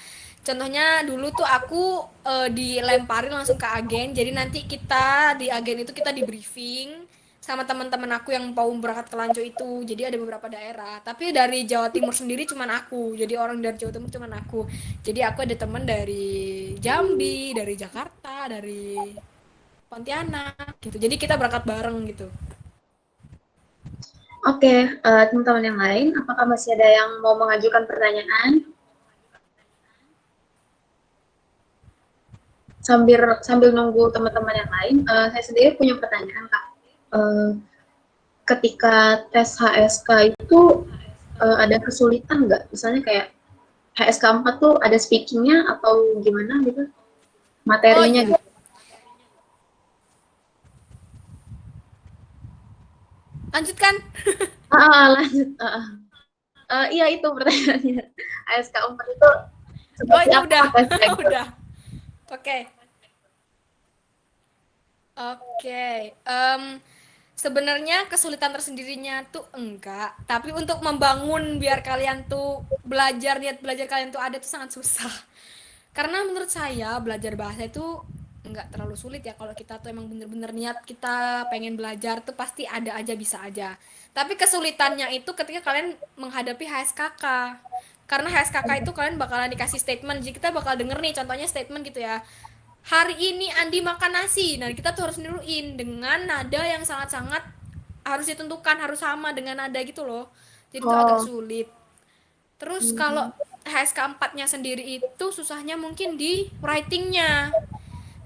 Contohnya dulu tuh aku dilemparin langsung ke agen. Jadi nanti kita di agen itu kita di briefing sama teman-teman aku yang mau berangkat ke Lanco itu. Jadi ada beberapa daerah. Tapi dari Jawa Timur sendiri cuman aku. Jadi orang dari Jawa Timur cuman aku. Jadi aku ada teman dari Jambi, dari Jakarta, dari Pontianak gitu. Jadi kita berangkat bareng gitu. Oke, teman-teman yang lain, apakah masih ada yang mau mengajukan pertanyaan? Sambil sambil nunggu teman-teman yang lain, saya sendiri punya pertanyaan Kak. Eh, Ketika tes HSK itu ada kesulitan nggak? Misalnya kayak HSK 4 tuh ada speakingnya atau gimana gitu? Oh Materinya iya, gitu. lanjutkan. Lanjut. Iya itu pertanyaannya. HSK 4 itu Oh seperti itu apa udah, tesnya gitu? udah. Oke, oke. Sebenarnya kesulitan tersendirinya tuh enggak, tapi untuk membangun biar kalian tuh belajar, niat belajar kalian tuh ada tuh sangat susah. Karena menurut saya belajar bahasa itu nggak terlalu sulit ya kalau kita tuh emang bener-bener niat kita pengen belajar tuh pasti ada aja, bisa aja. Tapi kesulitannya itu ketika kalian menghadapi HSKK. Karena HSKK itu kalian bakalan dikasih statement, jadi kita bakal denger nih contohnya statement gitu ya. Hari ini Andi makan nasi. Nah, kita tuh harus niruin dengan nada yang sangat-sangat harus ditentukan, harus sama dengan nada gitu loh. Jadi itu agak Oh, sulit. Terus kalau hmm, HSK 4-nya sendiri itu susahnya mungkin di writingnya.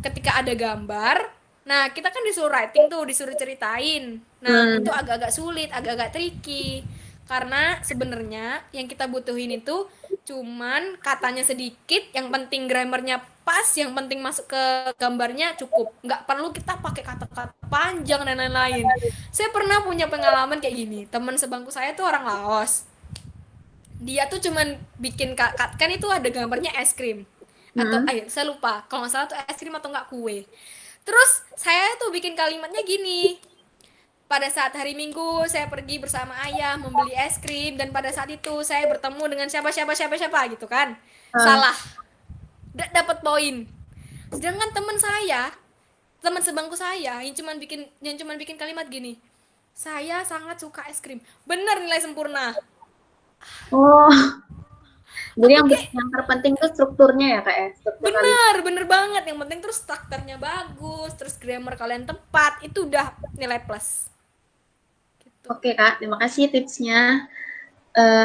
Ketika ada gambar, nah kita kan disuruh writing tuh, disuruh ceritain. Nah, itu hmm, agak-agak sulit, agak-agak tricky. Karena sebenarnya yang kita butuhin itu cuman katanya sedikit, yang penting grammarnya pas, yang penting masuk ke gambarnya cukup. Nggak perlu kita pakai kata-kata panjang dan lain-lain. Saya pernah punya pengalaman kayak gini. Teman sebangku saya tuh orang Laos, dia tuh cuman bikin kan itu ada gambarnya es krim atau hmm. ayo saya lupa kalau nggak salah tuh es krim atau nggak kue. Terus saya tuh bikin kalimatnya gini: pada saat hari Minggu saya pergi bersama ayah membeli es krim dan pada saat itu saya bertemu dengan siapa siapa siapa siapa gitu kan. Ah, Salah, dapat poin. Sedangkan teman sebangku saya yang cuman bikin kalimat gini: saya sangat suka es krim, bener nilai sempurna. oh, jadi Aku kayak yang terpenting itu strukturnya ya kak ya, struktur kalimat. bener, bener banget. Yang penting terus strukturnya bagus, terus grammar kalian tepat, itu udah nilai plus. Gitu. Oke kak, terima kasih tipsnya.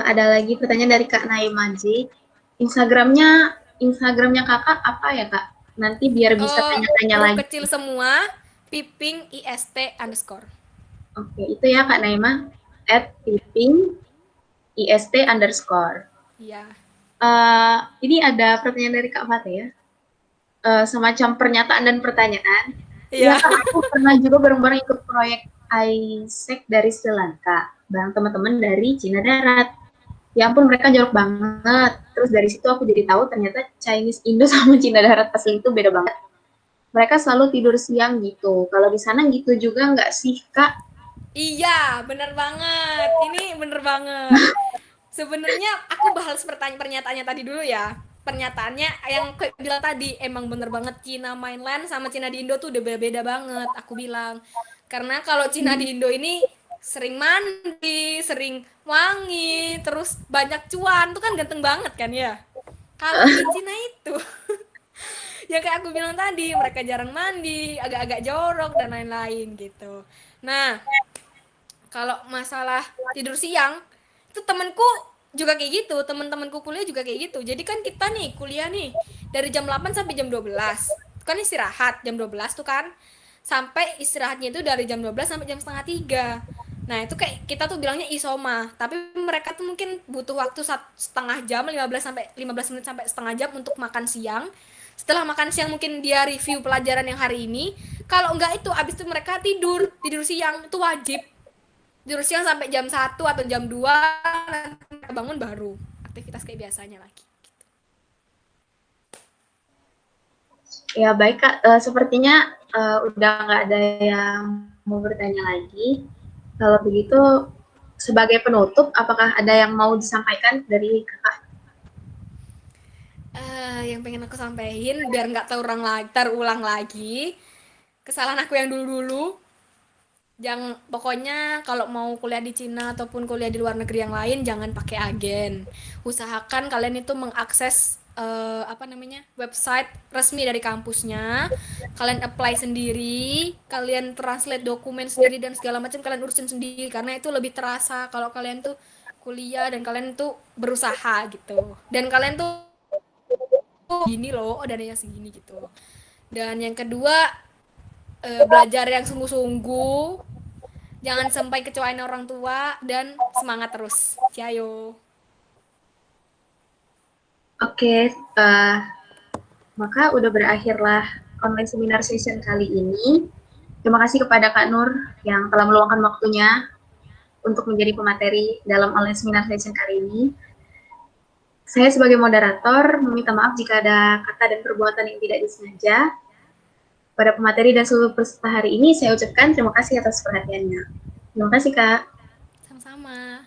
Ada lagi pertanyaan dari Kak Naimaji. Instagramnya Instagramnya kakak apa ya kak? Nanti biar bisa tanya-tanya Huruf lagi. kecil semua, piping ist underscore. Oke, itu ya Kak Naima, @piping_ist_. Iya. Ini ada pertanyaan dari Kak Fatih ya. Semacam pernyataan dan pertanyaan. Iya Iya. Kak, aku pernah juga bareng-bareng ikut proyek ISEC dari Sri Lanka, bareng teman-teman dari Cina Darat. Ya ampun, mereka jorok banget. Terus dari situ aku jadi tahu ternyata Chinese Indo sama Cina Darat asli itu beda banget. Mereka selalu tidur siang gitu. Kalau di sana gitu juga nggak sih, Kak? Iya, bener banget. Ini bener banget. Sebenarnya aku bahas pernyataannya tadi dulu ya. Pernyataannya yang kayak bilang tadi emang bener banget Cina mainland sama Cina di Indo tuh udah beda-beda banget. Aku bilang karena kalau Cina di Indo ini sering mandi, sering wangi, terus banyak cuan, tuh kan ganteng banget kan ya. Kalau di Cina itu ya kayak aku bilang tadi mereka jarang mandi, agak-agak jorok dan lain-lain gitu. Nah, kalau masalah tidur siang itu temenku juga kayak gitu, teman-temanku kuliah juga kayak gitu. Jadi kan kita nih kuliah nih dari jam 8 sampai jam 12 kan istirahat jam 12 tuh kan, sampai istirahatnya itu dari jam 12 sampai jam setengah 3. Nah itu kayak kita tuh bilangnya isoma, tapi mereka tuh mungkin butuh waktu setengah jam, 15 menit sampai setengah jam untuk makan siang. Setelah makan siang mungkin dia review pelajaran yang hari ini. Kalau enggak itu abis itu mereka tidur siang itu wajib. Tidur siang sampai jam 1 atau jam 2, nanti bangun baru aktivitas kayak biasanya lagi. Ya baik Kak, sepertinya udah nggak ada yang mau bertanya lagi. Kalau begitu, sebagai penutup, apakah ada yang mau disampaikan dari Kakak? Yang pengen aku sampaikan biar nggak terulang lagi kesalahan aku yang dulu-dulu. Jangan, pokoknya kalau mau kuliah di Cina ataupun kuliah di luar negeri yang lain jangan pakai agen. Usahakan kalian itu mengakses apa namanya, website resmi dari kampusnya. Kalian apply sendiri, kalian translate dokumen sendiri dan segala macam kalian urusin sendiri karena itu lebih terasa kalau kalian tuh kuliah dan kalian tuh berusaha gitu. Dan kalian tuh gini loh, oh dananya segini gitu. Dan yang kedua, belajar yang sungguh-sungguh, jangan sampai kecewain orang tua dan semangat terus. Ciao. Oke, maka udah berakhirlah online seminar session kali ini. Terima kasih kepada Kak Nur yang telah meluangkan waktunya untuk menjadi pemateri dalam online seminar session kali ini. Saya sebagai moderator meminta maaf jika ada kata dan perbuatan yang tidak disengaja. Pada pemateri dan seluruh peserta hari ini, saya ucapkan terima kasih atas perhatiannya. Terima kasih, Kak. Sama-sama.